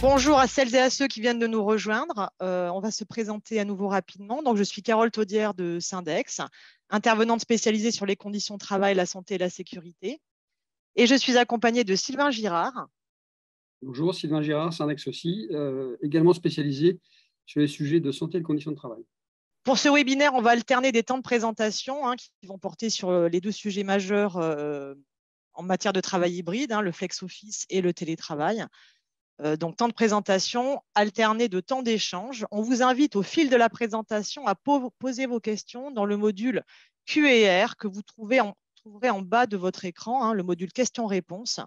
Bonjour à celles et à ceux qui viennent de nous rejoindre. On va se présenter à nouveau rapidement. Donc, je suis Carole Taudière de Syndex, intervenante spécialisée sur les conditions de travail, la santé et la sécurité. Et je suis accompagnée de Sylvain Girard. Bonjour, Sylvain Girard, Syndex aussi, également spécialisé sur les sujets de santé et de conditions de travail. Pour ce webinaire, on va alterner des temps de présentation qui vont porter sur les deux sujets majeurs en matière de travail hybride, le flex office et le télétravail. Donc, temps de présentation alterné de temps d'échange. On vous invite au fil de la présentation à poser vos questions dans le module Q&R que vous trouverez en bas de votre écran, le module questions-réponses.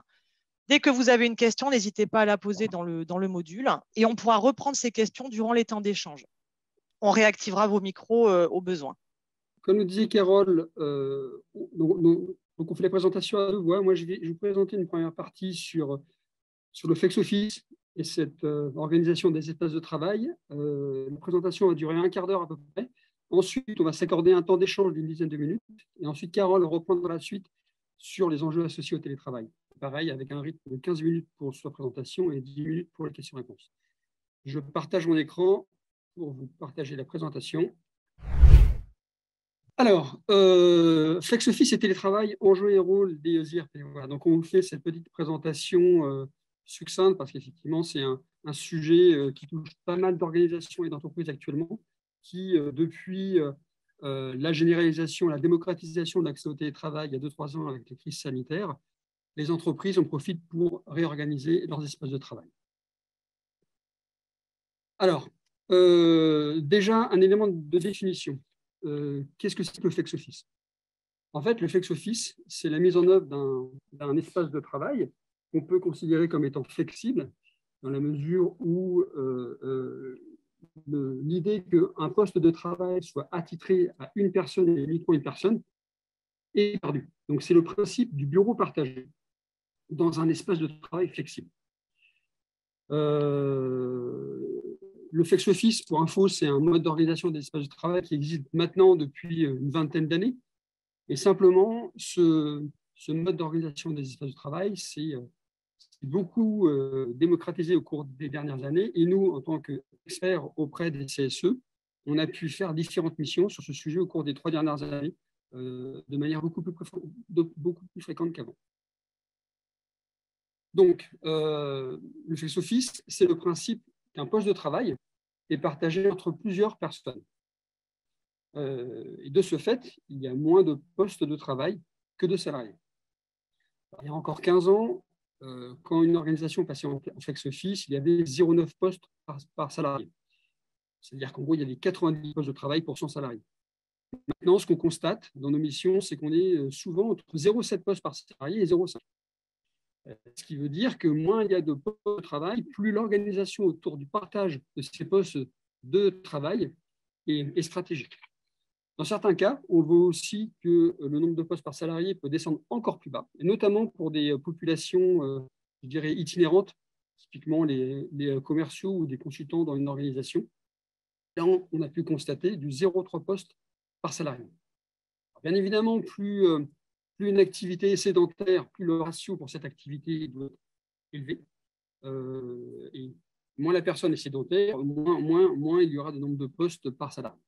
Dès que vous avez une question, n'hésitez pas à la poser dans le module et on pourra reprendre ces questions durant les temps d'échange. On réactivera vos micros au besoin. Comme nous disait Carole, donc on fait la présentation à deux voix. Moi, je vais vous présenter une première partie sur le flex office et cette organisation des espaces de travail. La présentation va durer un quart d'heure à peu près. Ensuite, on va s'accorder un temps d'échange d'une dizaine de minutes. Et ensuite, Carole reprendra la suite sur les enjeux associés au télétravail. Pareil, avec un rythme de 15 minutes pour sa présentation et 10 minutes pour les questions-réponses. Je partage mon écran pour vous partager la présentation. Alors, Flex Office et télétravail, enjeux et rôles des IRP. Voilà, donc, on vous fait cette petite présentation succincte parce qu'effectivement, c'est un sujet qui touche pas mal d'organisations et d'entreprises actuellement qui, depuis la généralisation, la démocratisation de l'accès au télétravail il y a 2-3 ans avec les crises sanitaires, les entreprises en profitent pour réorganiser leurs espaces de travail. Alors, déjà, un élément de définition. Qu'est-ce que c'est que le flex office? En fait, le flex office, c'est la mise en œuvre d'un espace de travail qu'on peut considérer comme étant flexible, dans la mesure où l'idée qu'un poste de travail soit attitré à une personne et uniquement une personne est perdue. Donc, c'est le principe du bureau partagé dans un espace de travail flexible. Le flex office, pour info, c'est un mode d'organisation des espaces de travail qui existe maintenant depuis une vingtaine d'années. Et simplement, ce mode d'organisation des espaces de travail s'est beaucoup démocratisé au cours des dernières années. Et nous, en tant qu'experts auprès des CSE, on a pu faire différentes missions sur ce sujet au cours des 3 dernières années de manière beaucoup plus fréquente qu'avant. Donc, le flex office, c'est le principe qu'un poste de travail est partagé entre plusieurs personnes. Et de ce fait, il y a moins de postes de travail que de salariés. Il y a encore 15 ans, quand une organisation passait en flex office, il y avait 0,9 postes par salarié. C'est-à-dire qu'en gros, il y avait 90 postes de travail pour 100 salariés. Maintenant, ce qu'on constate dans nos missions, c'est qu'on est souvent entre 0,7 postes par salarié et 0,5. Ce qui veut dire que moins il y a de postes de travail, plus l'organisation autour du partage de ces postes de travail est stratégique. Dans certains cas, on voit aussi que le nombre de postes par salarié peut descendre encore plus bas, et notamment pour des populations, je dirais, itinérantes, typiquement les commerciaux ou des consultants dans une organisation. Là, on a pu constater du 0,3 postes par salarié. Alors, bien évidemment, plus une activité est sédentaire, plus le ratio pour cette activité doit être élevé. Et moins la personne est sédentaire, moins il y aura de nombre de postes par salarié.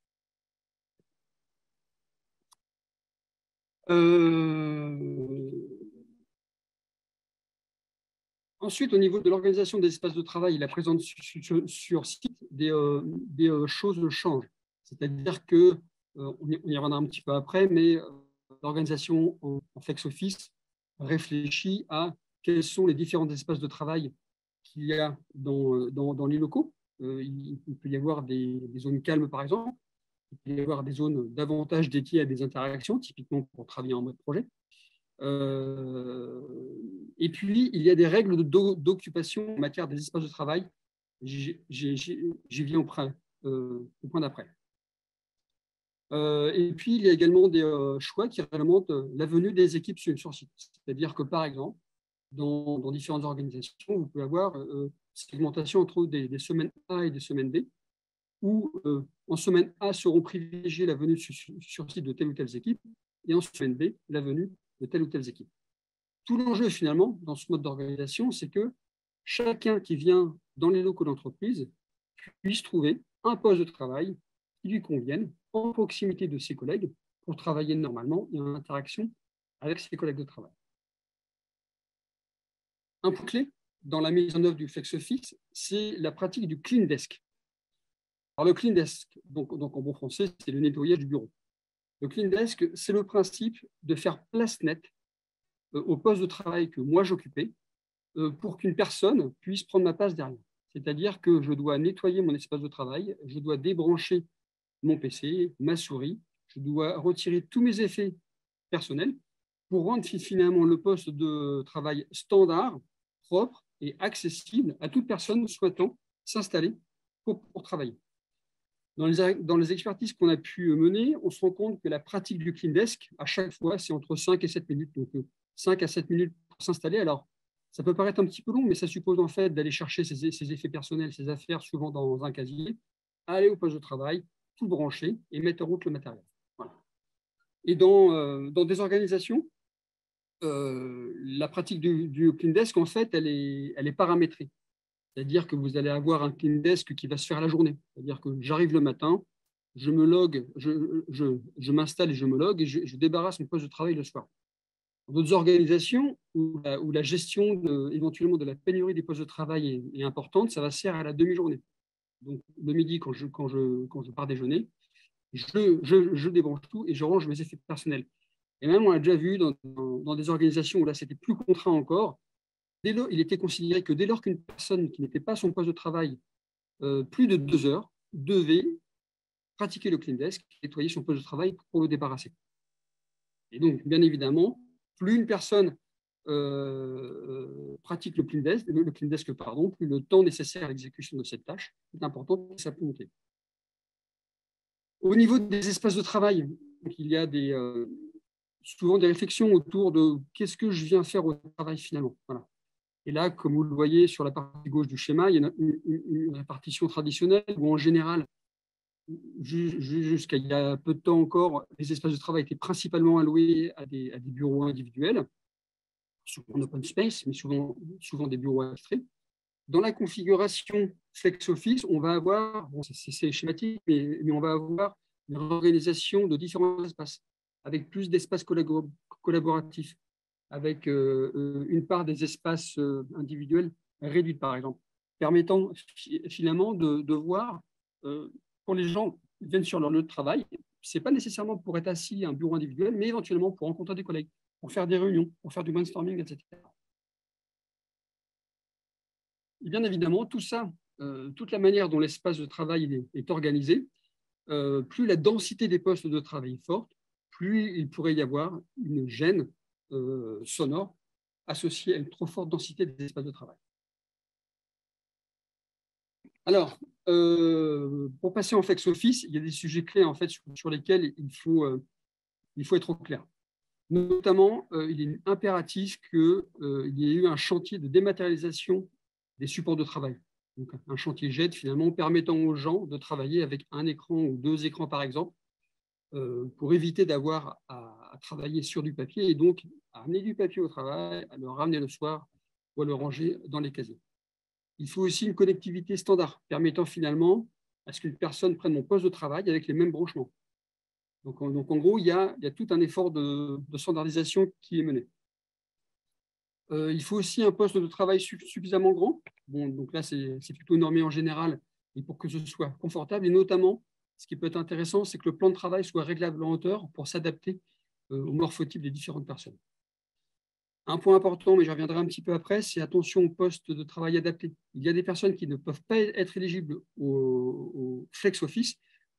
Ensuite, au niveau de l'organisation des espaces de travail et la présence sur site, des choses changent. C'est-à-dire que, on y reviendra un petit peu après, mais l'organisation en flex office réfléchit à quels sont les différents espaces de travail qu'il y a dans les locaux. Il peut y avoir des zones calmes, par exemple. Il peut y avoir des zones davantage dédiées à des interactions, typiquement pour travailler en mode projet. Et puis, il y a des règles d'occupation en matière des espaces de travail. J'y viens au point d'après. Et puis, il y a également des choix qui réglementent la venue des équipes sur site. C'est-à-dire que, par exemple, dans différentes organisations, vous pouvez avoir segmentation entre des semaines A et des semaines B, où en semaine A seront privilégiées la venue sur site de telle ou telle équipe, et en semaine B, la venue de telle ou telle équipe. Tout l'enjeu, finalement, dans ce mode d'organisation, c'est que chacun qui vient dans les locaux d'entreprise puisse trouver un poste de travail qui lui convienne en proximité de ses collègues pour travailler normalement et en interaction avec ses collègues de travail. Un point clé dans la mise en œuvre du FlexOffice, c'est la pratique du clean desk. Alors, le clean desk, donc en bon français, c'est le nettoyage du bureau. Le clean desk, c'est le principe de faire place nette au poste de travail que moi j'occupais pour qu'une personne puisse prendre ma place derrière. C'est-à-dire que je dois nettoyer mon espace de travail, je dois débrancher mon PC, ma souris, je dois retirer tous mes effets personnels pour rendre finalement le poste de travail standard, propre et accessible à toute personne souhaitant s'installer pour travailler. Dans les expertises qu'on a pu mener, on se rend compte que la pratique du clean desk, à chaque fois, c'est entre 5 et 7 minutes. Donc, 5 à 7 minutes pour s'installer. Alors, ça peut paraître un petit peu long, mais ça suppose en fait d'aller chercher ses effets personnels, ses affaires, souvent dans un casier, aller au poste de travail, tout brancher et mettre en route le matériel. Voilà. Et dans des organisations, la pratique du clean desk, en fait, elle est paramétrée. C'est-à-dire que vous allez avoir un clean desk qui va se faire la journée. C'est-à-dire que j'arrive le matin, je me log, je m'installe et je me log et je débarrasse mon poste de travail le soir. Dans d'autres organisations où la gestion éventuellement de la pénurie des postes de travail est importante, ça va se faire à la demi-journée. Donc le midi, quand je pars déjeuner, je débranche tout et je range mes effets personnels. Et même on a déjà vu dans des organisations où là c'était plus contraint encore, il était considéré que dès lors qu'une personne qui n'était pas à son poste de travail plus de 2 heures devait pratiquer le clean desk, nettoyer son poste de travail pour le débarrasser. Et donc, bien évidemment, plus une personne pratique le clean desk, plus le temps nécessaire à l'exécution de cette tâche est important pour sa volonté. Au niveau des espaces de travail, donc, il y a souvent des réflexions autour de qu'est-ce que je viens faire au travail finalement. Voilà. Et là, comme vous le voyez sur la partie gauche du schéma, il y a une répartition traditionnelle où, en général, jusqu'à il y a peu de temps encore, les espaces de travail étaient principalement alloués à des bureaux individuels, souvent en open space, mais souvent des bureaux attitrés. Dans la configuration FlexOffice, on va avoir, bon, c'est schématique, mais on va avoir une organisation de différents espaces, avec plus d'espaces collaboratifs, avec une part des espaces individuels réduite, par exemple, permettant finalement de voir, quand les gens viennent sur leur lieu de travail, ce n'est pas nécessairement pour être assis à un bureau individuel, mais éventuellement pour rencontrer des collègues, pour faire des réunions, pour faire du brainstorming, etc. Et bien évidemment, tout ça, toute la manière dont l'espace de travail est organisé, plus la densité des postes de travail est forte, plus il pourrait y avoir une gêne sonore associée à une trop forte densité des espaces de travail. Alors, pour passer en FlexOffice, il y a des sujets clés en fait, sur lesquels il faut être au clair. Notamment, il est impératif qu'il y ait eu un chantier de dématérialisation des supports de travail. Donc, un chantier JED, finalement, permettant aux gens de travailler avec un écran ou 2 écrans, par exemple, pour éviter d'avoir à travailler sur du papier et donc à amener du papier au travail, à le ramener le soir ou à le ranger dans les casiers. Il faut aussi une connectivité standard permettant finalement à ce qu'une personne prenne mon poste de travail avec les mêmes branchements. Donc en gros, il y a tout un effort de standardisation qui est mené. Il faut aussi un poste de travail suffisamment grand. Bon, donc là, c'est plutôt normé en général, et pour que ce soit confortable. Et notamment, ce qui peut être intéressant, c'est que le plan de travail soit réglable en hauteur pour s'adapter au morphotype des différentes personnes. Un point important, mais j'y reviendrai un petit peu après, c'est attention au poste de travail adapté. Il y a des personnes qui ne peuvent pas être éligibles au FlexOffice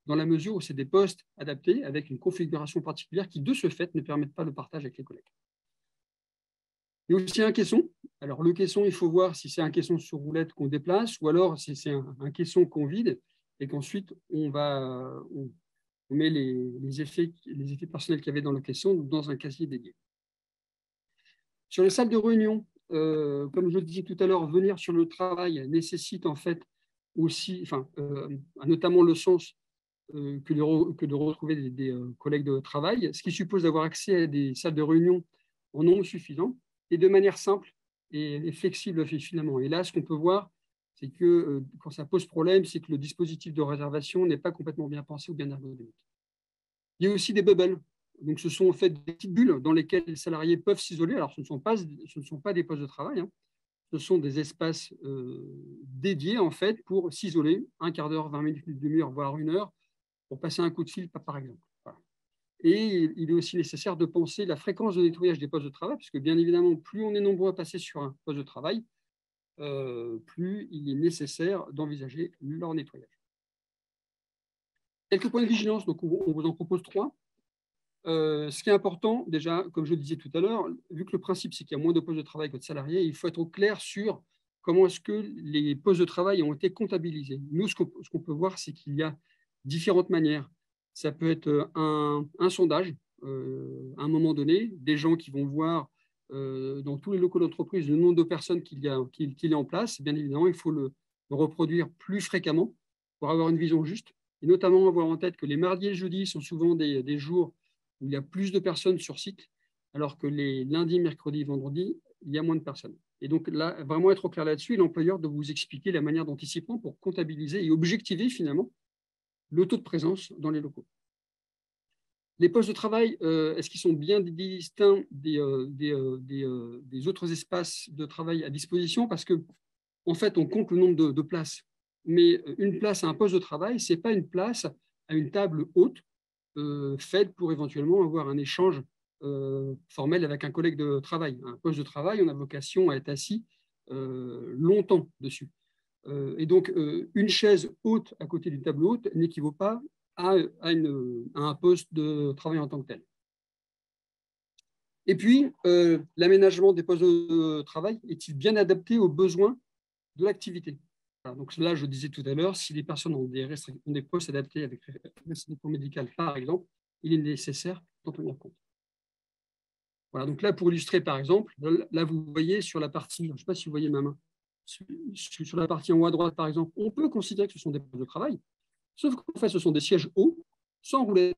dans la mesure où c'est des postes adaptés avec une configuration particulière qui, de ce fait, ne permettent pas le partage avec les collègues. Il y a aussi un caisson. Alors, le caisson, il faut voir si c'est un caisson sur roulette qu'on déplace ou alors si c'est un caisson qu'on vide et qu'ensuite on met les effets personnels qu'il y avait dans le caisson dans un casier dédié. Sur les salles de réunion, comme je le disais tout à l'heure, venir sur le travail nécessite en fait aussi, notamment le sens que de retrouver des collègues de travail, ce qui suppose d'avoir accès à des salles de réunion en nombre suffisant et de manière simple et flexible finalement. Et là, ce qu'on peut voir, c'est que quand ça pose problème, c'est que le dispositif de réservation n'est pas complètement bien pensé ou bien ergonomique. Il y a aussi des bubbles. Donc, ce sont en fait des petites bulles dans lesquelles les salariés peuvent s'isoler. Alors, ce ne sont pas des postes de travail, hein. Ce sont des espaces dédiés en fait pour s'isoler, un quart d'heure, 20 minutes, une demi-heure, voire une heure, pour passer un coup de fil, par exemple. Voilà. Et il est aussi nécessaire de penser la fréquence de nettoyage des postes de travail, parce que bien évidemment, plus on est nombreux à passer sur un poste de travail, plus il est nécessaire d'envisager leur nettoyage. Quelques points de vigilance, donc on vous en propose 3. Ce qui est important, déjà, comme je le disais tout à l'heure, vu que le principe, c'est qu'il y a moins de postes de travail que de salariés, il faut être au clair sur comment est-ce que les postes de travail ont été comptabilisés. Nous, ce qu'on peut voir, c'est qu'il y a différentes manières. Ça peut être un sondage, à un moment donné, des gens qui vont voir dans tous les locaux d'entreprise le nombre de personnes qu'il y a en place. Bien évidemment, il faut le reproduire plus fréquemment pour avoir une vision juste, et notamment avoir en tête que les mardis et les jeudis sont souvent des jours où il y a plus de personnes sur site, alors que les lundis, mercredis, vendredis, il y a moins de personnes. Et donc là, vraiment être au clair là-dessus, et l'employeur de vous expliquer la manière dont il s'y prend pour comptabiliser et objectiver finalement le taux de présence dans les locaux. Les postes de travail, est-ce qu'ils sont bien distincts des autres espaces de travail à disposition? Parce que, en fait, on compte le nombre de places. Mais une place à un poste de travail, ce n'est pas une place à une table haute faite pour éventuellement avoir un échange formel avec un collègue de travail. Un poste de travail, on a vocation à être assis longtemps dessus. Et donc, une chaise haute à côté d'une table haute n'équivaut pas à un poste de travail en tant que tel. Et puis, l'aménagement des postes de travail est-il bien adapté aux besoins de l'activité? Donc là, je disais tout à l'heure, si les personnes ont des postes adaptés avec restriction médicale, par exemple, il est nécessaire d'en tenir compte. Voilà, donc là, pour illustrer, par exemple, là, vous voyez sur la partie, je ne sais pas si vous voyez ma main, sur la partie en haut à droite, par exemple, on peut considérer que ce sont des postes de travail, sauf qu'en fait, ce sont des sièges hauts, sans roulette.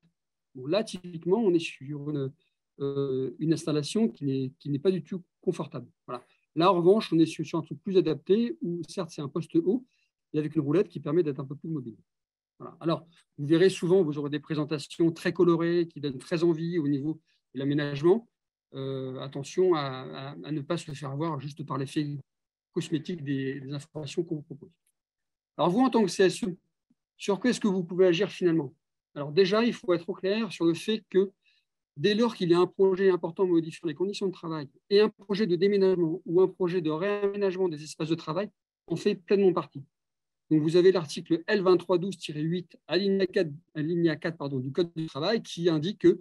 Bon, là, typiquement, on est sur une installation qui n'est pas du tout confortable. Voilà. Là, en revanche, on est sur un truc plus adapté où, certes, c'est un poste haut, et avec une roulette qui permet d'être un peu plus mobile. Voilà. Alors, vous verrez souvent, vous aurez des présentations très colorées qui donnent très envie au niveau de l'aménagement. Attention à ne pas se faire avoir juste par l'effet cosmétique des informations qu'on vous propose. Alors, vous, en tant que CSE, sur quoi est-ce que vous pouvez agir finalement? Alors déjà, il faut être au clair sur le fait que dès lors qu'il y a un projet important modifiant les conditions de travail et un projet de déménagement ou un projet de réaménagement des espaces de travail, on fait pleinement partie. Donc, vous avez l'article L2312-8 alinéa 4 du Code du travail qui indique que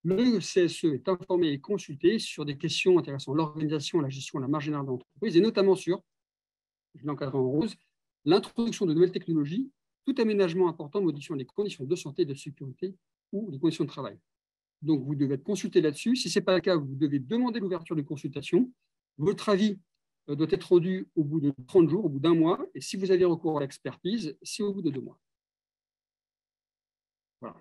le CSE est informé et consulté sur des questions intéressant l'organisation, la gestion, la marge générale de l'entreprise et notamment sur, je l'encadre en rose, l'introduction de nouvelles technologies, tout aménagement important modifiant les conditions de santé et de sécurité ou les conditions de travail. Donc, vous devez être consulté là-dessus. Si ce n'est pas le cas, vous devez demander l'ouverture de consultation. Votre avis doit être rendu au bout de 30 jours, au bout d'un mois. Et si vous avez recours à l'expertise, c'est au bout de 2 mois. Voilà.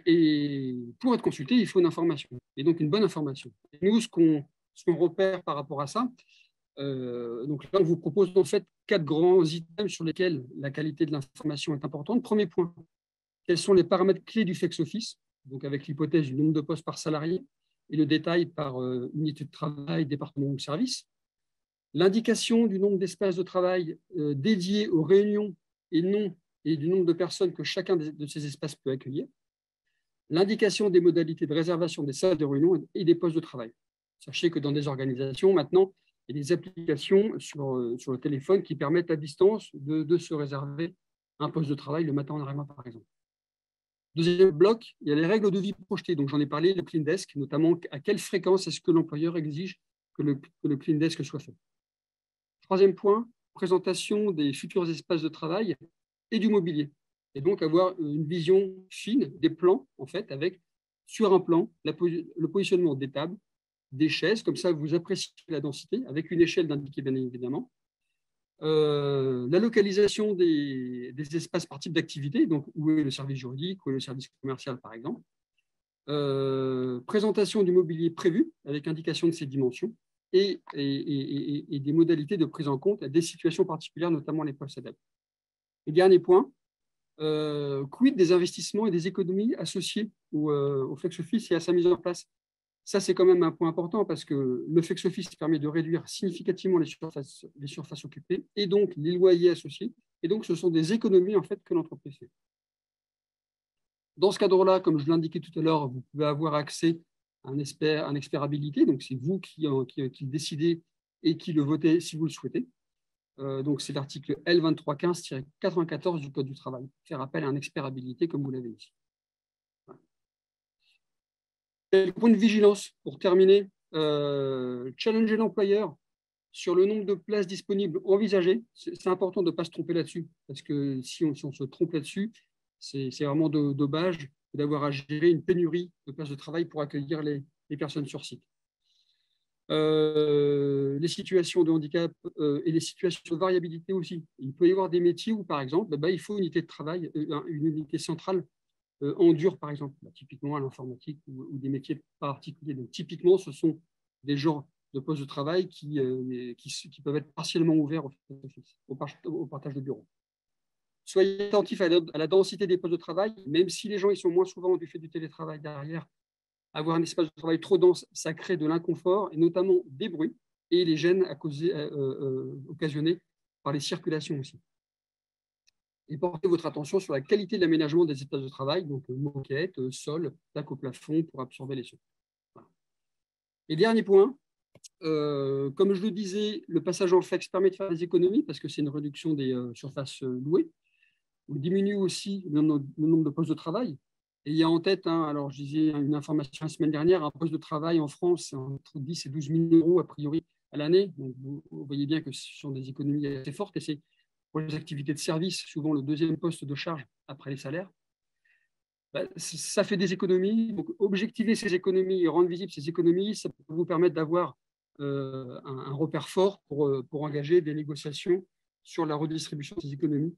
Et pour être consulté, il faut une information. Et donc, une bonne information. Et nous, ce qu'on repère par rapport à ça, donc là, on vous propose en fait 4 grands items sur lesquels la qualité de l'information est importante. Premier point, quels sont les paramètres clés du flex office, donc avec l'hypothèse du nombre de postes par salarié et le détail par unité de travail, département ou service. L'indication du nombre d'espaces de travail dédiés aux réunions et du nombre de personnes que chacun de ces espaces peut accueillir. L'indication des modalités de réservation des salles de réunion et des postes de travail. Sachez que dans des organisations, maintenant, il y a des applications sur le téléphone qui permettent à distance de se réserver un poste de travail le matin en arrivant, par exemple. Deuxième bloc, il y a les règles de vie projetées. Donc, j'en ai parlé, le clean desk, notamment à quelle fréquence est-ce que l'employeur exige que le clean desk soit fait. Troisième point, présentation des futurs espaces de travail et du mobilier. Et donc, avoir une vision fine des plans, en fait, avec sur un plan le positionnement des tables, des chaises, comme ça, vous appréciez la densité, avec une échelle d'indiquer, bien évidemment. La localisation des espaces par type d'activité, donc où est le service juridique, où est le service commercial, par exemple. Présentation du mobilier prévu, avec indication de ses dimensions. et des modalités de prise en compte à des situations particulières, notamment les postes adaptés. Et dernier point, quid des investissements et des économies associées au flex office et à sa mise en place. Ça, c'est quand même un point important parce que le flex office permet de réduire significativement les surfaces occupées et donc les loyers associés. Et donc, ce sont des économies en fait, que l'entreprise fait. Dans ce cadre-là, comme je l'indiquais tout à l'heure, vous pouvez avoir accès à un expert habilité. Donc, c'est vous qui le décidez et qui le votez si vous le souhaitez. Donc, c'est l'article L2315-94 du Code du travail. Faire appel à un expert habilité, comme vous l'avez dit. Le point de vigilance, pour terminer, challenger l'employeur sur le nombre de places disponibles envisagées. C'est important de ne pas se tromper là-dessus, parce que si on se trompe là-dessus, c'est vraiment dommage d'avoir à gérer une pénurie de places de travail pour accueillir les personnes sur site. Les situations de handicap et les situations de variabilité aussi. Il peut y avoir des métiers où, par exemple, il faut une unité de travail, une unité centrale en dur, par exemple, typiquement à l'informatique ou des métiers particuliers. Donc, typiquement, ce sont des genres de postes de travail qui peuvent être partiellement ouverts au partage de bureaux. Soyez attentifs à la densité des postes de travail, même si les gens ils sont moins souvent du fait du télétravail derrière. Avoir un espace de travail trop dense, ça crée de l'inconfort, et notamment des bruits et les gênes occasionnés par les circulations aussi. Et portez votre attention sur la qualité de l'aménagement des espaces de travail, donc moquettes, sol, plaques au plafond pour absorber les sons. Voilà. Et dernier point, comme je le disais, le passage en flex permet de faire des économies parce que c'est une réduction des surfaces louées. On diminue aussi le nombre de postes de travail. Et il y a en tête, alors je disais une information la semaine dernière, un poste de travail en France, c'est entre 10 et 12 000 euros a priori à l'année. Donc vous voyez bien que ce sont des économies assez fortes et c'est pour les activités de service, souvent le deuxième poste de charge après les salaires. Ça fait des économies. Donc, objectiver ces économies et rendre visibles ces économies, ça peut vous permettre d'avoir un repère fort pour engager des négociations sur la redistribution de ces économies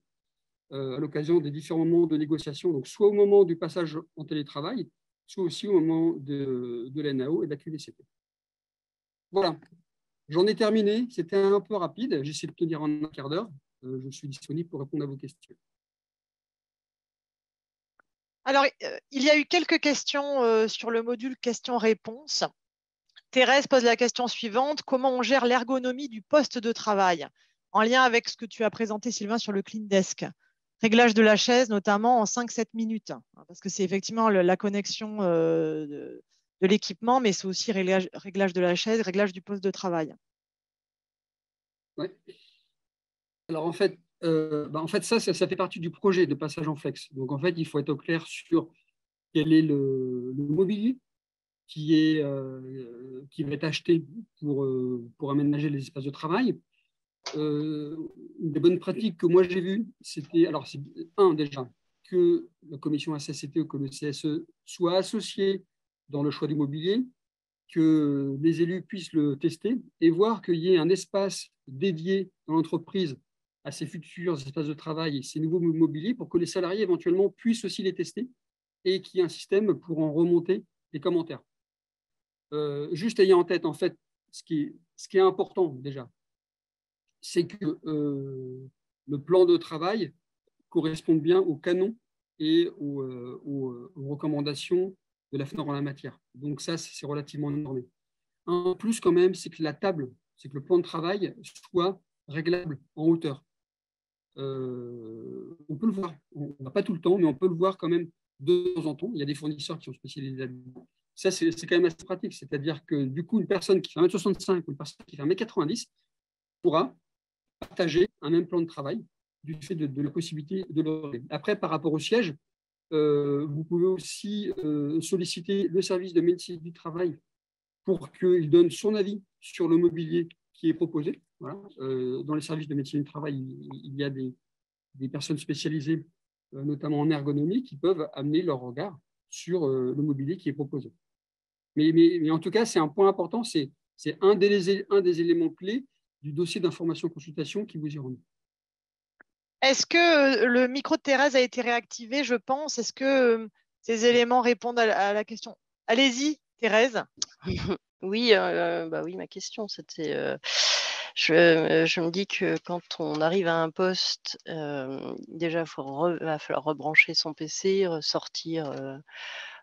à l'occasion des différents moments de négociation, donc soit au moment du passage en télétravail, soit aussi au moment de l'NAO et de la QDCP. Voilà, j'en ai terminé. C'était un peu rapide. J'essaie de tenir en un quart d'heure. Je suis disponible pour répondre à vos questions. Alors, il y a eu quelques questions sur le module questions-réponses. Thérèse pose la question suivante. Comment on gère l'ergonomie du poste de travail en lien avec ce que tu as présenté, Sylvain, sur le Clean Desk? Réglage de la chaise, notamment en 5-7 minutes, parce que c'est effectivement la connexion de l'équipement, mais c'est aussi réglage de la chaise, réglage du poste de travail. Ouais. Alors, en fait, ça fait partie du projet de passage en flex. Donc, en fait, il faut être au clair sur quel est le mobilier qui va être acheté pour aménager les espaces de travail. Une des bonnes pratiques que moi j'ai vues, c'était, alors c'est déjà, que la commission HCCT ou que le CSE soit associé dans le choix du mobilier, que les élus puissent le tester et voir qu'il y ait un espace dédié dans l'entreprise à ces futurs espaces de travail et ces nouveaux mobiliers pour que les salariés éventuellement puissent aussi les tester et qu'il y ait un système pour en remonter les commentaires. Juste ayant en tête, en fait, ce qui est important déjà, c'est que le plan de travail corresponde bien au canon et aux recommandations de la FNOR en la matière. Donc ça, c'est relativement normé. En plus, quand même, c'est que la table, c'est que le plan de travail soit réglable en hauteur. On peut le voir, on n'a pas tout le temps, mais on peut le voir quand même de temps en temps. Il y a des fournisseurs qui sont spécialisés là-dedans. Ça, c'est quand même assez pratique. C'est-à-dire que du coup, une personne qui fait 1m65 ou une personne qui fait 1m90 pourra partager un même plan de travail du fait de la possibilité de le régler. Après, par rapport au siège, vous pouvez aussi solliciter le service de médecine du travail pour qu'il donne son avis sur le mobilier qui est proposé. Voilà. Dans les services de médecine du travail, il y a des personnes spécialisées, notamment en ergonomie, qui peuvent amener leur regard sur le mobilier qui est proposé. Mais en tout cas, c'est un point important, c'est un des éléments clés du dossier d'information-consultation qui vous y remet. Est-ce que le micro de Thérèse a été réactivé, je pense? Est-ce que ces éléments répondent à la question? Allez-y, Thérèse. Oui, bah oui, ma question, c'était, je me dis que quand on arrive à un poste, déjà, va falloir rebrancher son PC, ressortir,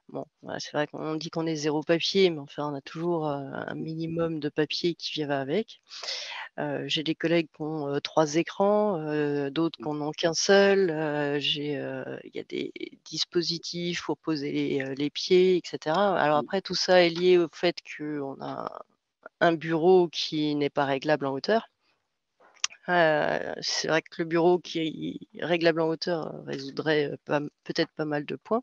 bon, ouais, c'est vrai qu'on dit qu'on est zéro papier, mais enfin, on a toujours, un minimum de papier qui va avec. J'ai des collègues qui ont, 3 écrans, d'autres qui en ont qu'un seul. Il y a des dispositifs pour poser les pieds, et cetera. Alors après, tout ça est lié au fait qu'on a un bureau qui n'est pas réglable en hauteur. C'est vrai que le bureau qui est réglable en hauteur, résoudrait, peut-être pas mal de points.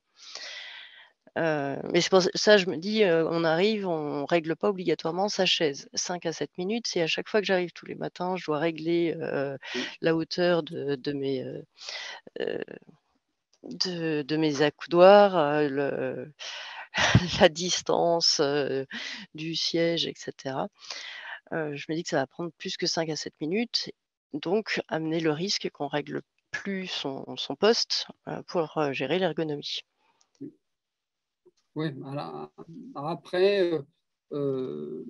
Mais c'est pour ça, je me dis, on arrive, on règle pas obligatoirement sa chaise. 5 à 7 minutes, c'est à chaque fois que j'arrive tous les matins, je dois régler, la hauteur de mes accoudoirs, la distance, du siège, et cetera. Je me dis que ça va prendre plus que 5 à 7 minutes, donc amener le risque qu'on règle plus son poste, pour, gérer l'ergonomie. Oui, après, il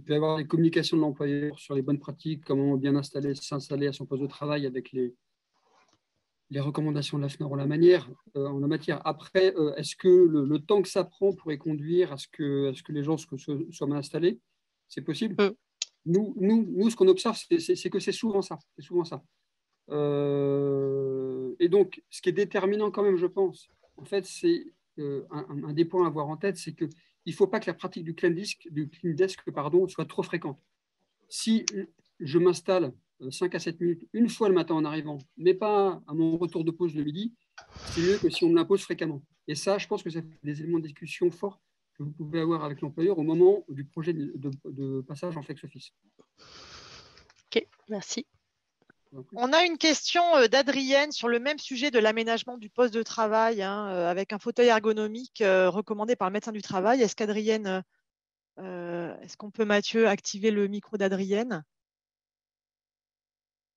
peut y avoir des communications de l'employeur sur les bonnes pratiques, comment bien s'installer à son poste de travail avec les recommandations de la FNOR en la matière. Après, est-ce que le temps que ça prend pourrait conduire à ce que les gens soient mal installés? C'est possible. Mmh. Nous, ce qu'on observe, c'est que c'est souvent ça. C'est souvent ça. Et donc, ce qui est déterminant quand même, je pense, en fait, c'est un des points à avoir en tête, c'est qu'il ne faut pas que la pratique du clean desk, soit trop fréquente. Si je m'installe 5 à 7 minutes une fois le matin en arrivant, mais pas à mon retour de pause le midi, c'est mieux que si on me l'impose fréquemment. Et ça, je pense que c'est des éléments de discussion forts que vous pouvez avoir avec l'employeur au moment du projet de passage en flex office. OK, merci. On a une question d'Adrienne sur le même sujet de l'aménagement du poste de travail, hein, avec un fauteuil ergonomique recommandé par le médecin du travail. Est-ce qu'Adrienne, est-ce qu'on peut, Mathieu, activer le micro d'Adrienne?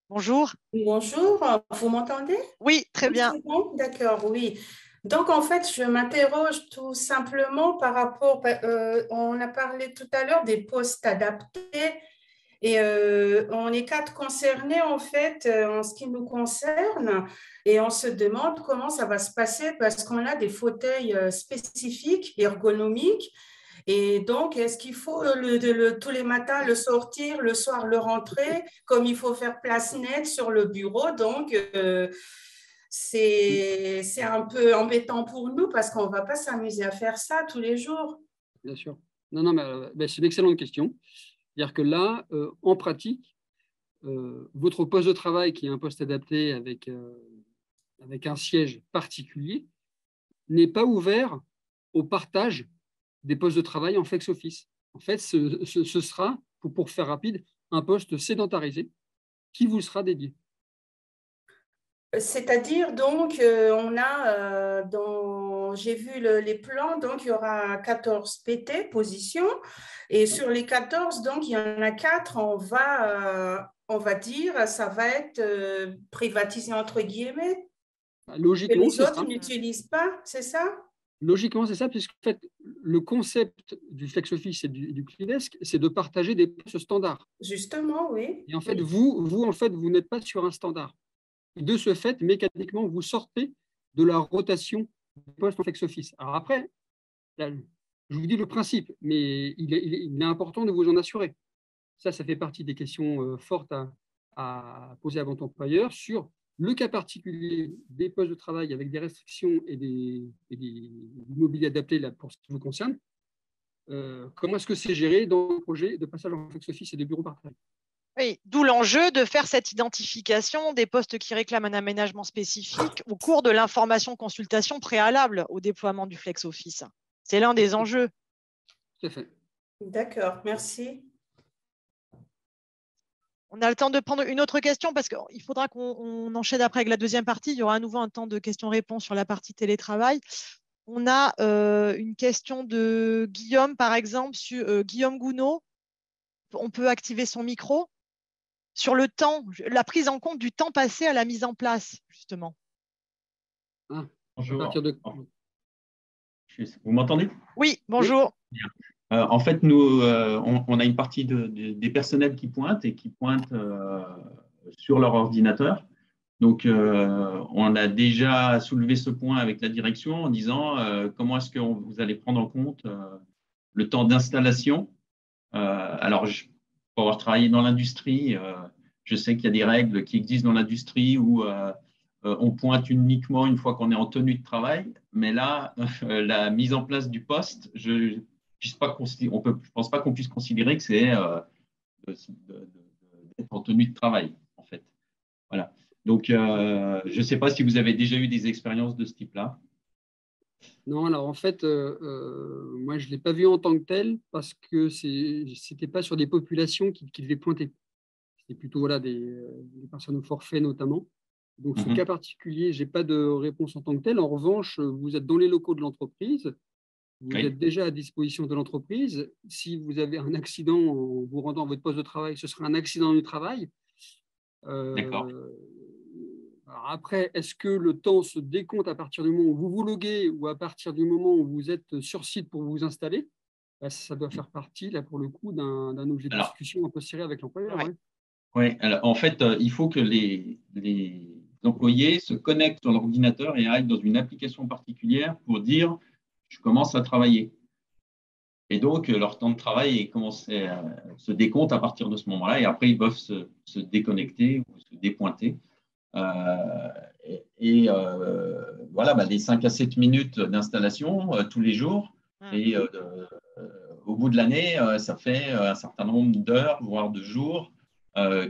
Bonjour. Bonjour, vous m'entendez? Oui, très Oui, bien. c'est bon, d'accord, oui. Donc, en fait, je m'interroge tout simplement par rapport, on a parlé tout à l'heure des postes adaptés et on est 4 concernés, en fait, en ce qui nous concerne, et on se demande comment ça va se passer parce qu'on a des fauteuils spécifiques, ergonomiques. Et donc, est-ce qu'il faut tous les matins le sortir, le soir le rentrer, comme il faut faire place nette sur le bureau? Donc, c'est un peu embêtant pour nous parce qu'on ne va pas s'amuser à faire ça tous les jours. Bien sûr. Non, mais c'est une excellente question. C'est-à-dire que là, en pratique, votre poste de travail, qui est un poste adapté avec un siège particulier, n'est pas ouvert au partage des postes de travail en flex office. En fait, ce sera, pour faire rapide, un poste sédentarisé qui vous sera dédié. C'est-à-dire, donc, on a, j'ai vu les plans, donc il y aura 14 PT, positions, et sur les 14, donc, il y en a 4, on va dire, ça va être privatisé entre guillemets. Et Logiquement, les c'est autres ça. n'utilisent pas, c'est ça? Logiquement, c'est ça, puisque en fait, le concept du flex office et du Clidesk, c'est de partager des postes standards. Justement, oui. Et en fait, Oui. vous n'êtes pas sur un standard. De ce fait, mécaniquement, vous sortez de la rotation des postes en flex office. Alors après, là, je vous dis le principe, mais il est important de vous en assurer. Ça fait partie des questions fortes à poser à votre employeur sur le cas particulier des postes de travail avec des restrictions et du mobilier adapté là, pour ce qui vous concerne. Comment est-ce que c'est géré dans le projet de passage en flex office et de bureaux partagés? Oui, d'où l'enjeu de faire cette identification des postes qui réclament un aménagement spécifique au cours de l'information-consultation préalable au déploiement du flex office. C'est l'un des enjeux. Tout à fait. D'accord, merci. On a le temps de prendre une autre question parce qu'il faudra qu'on enchaîne après avec la deuxième partie. Il y aura à nouveau un temps de questions-réponses sur la partie télétravail. On a une question de Guillaume, par exemple, Guillaume Gounod. On peut activer son micro sur le temps, la prise en compte du temps passé à la mise en place, justement. Ah, Bonjour. à partir de... Vous m'entendez? Oui, bonjour. Oui. En fait, nous, on a une partie des personnels qui pointent et qui pointent sur leur ordinateur. Donc, on a déjà soulevé ce point avec la direction en disant comment est-ce que vous allez prendre en compte le temps d'installation. Alors, pour avoir travaillé dans l'industrie, je sais qu'il y a des règles qui existent dans l'industrie où on pointe uniquement une fois qu'on est en tenue de travail. Mais là, la mise en place du poste, je pense pas qu'on puisse considérer que c'est d'être en tenue de travail, en fait. Voilà. Donc, je ne sais pas si vous avez déjà eu des expériences de ce type-là. Non, alors en fait, moi, je ne l'ai pas vu en tant que tel parce que ce n'était pas sur des populations qui devaient pointer. C'était plutôt voilà, des personnes au forfait notamment. Donc, ce cas particulier, je n'ai pas de réponse en tant que tel. En revanche, vous êtes dans les locaux de l'entreprise. Vous êtes déjà à disposition de l'entreprise. Si vous avez un accident en vous rendant à votre poste de travail, ce sera un accident du travail. D'accord. Alors après, est-ce que le temps se décompte à partir du moment où vous vous loguez ou à partir du moment où vous êtes sur site pour vous installer? Ça doit faire partie, là, pour le coup, d'un objet de discussion un peu serré avec l'employeur. Ouais. Oui, en fait, il faut que les employés se connectent sur l'ordinateur et aillent dans une application particulière pour dire « je commence à travailler ». Et donc, leur temps de travail se décompte à partir de ce moment-là et après, ils peuvent se déconnecter ou se dépointer. Voilà, les 5 à 7 minutes d'installation tous les jours. Et au bout de l'année, ça fait un certain nombre d'heures, voire de jours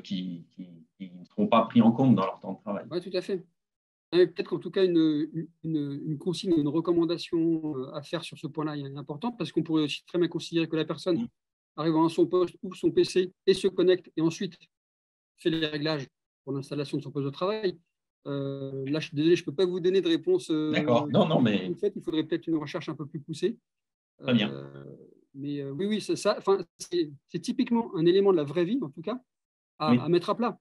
qui ne seront pas pris en compte dans leur temps de travail. Oui, tout à fait. Peut-être qu'en tout cas, une consigne, une recommandation à faire sur ce point-là est importante parce qu'on pourrait aussi très bien considérer que la personne arrive à son poste ou son PC et se connecte et ensuite fait les réglages pour l'installation de son poste de travail. Là, je suis désolé, je ne peux pas vous donner de réponse. D'accord. Non, mais… En fait, il faudrait peut-être une recherche un peu plus poussée. Très bien. Mais oui, c'est ça. C'est typiquement un élément de la vraie vie, en tout cas, à mettre à plat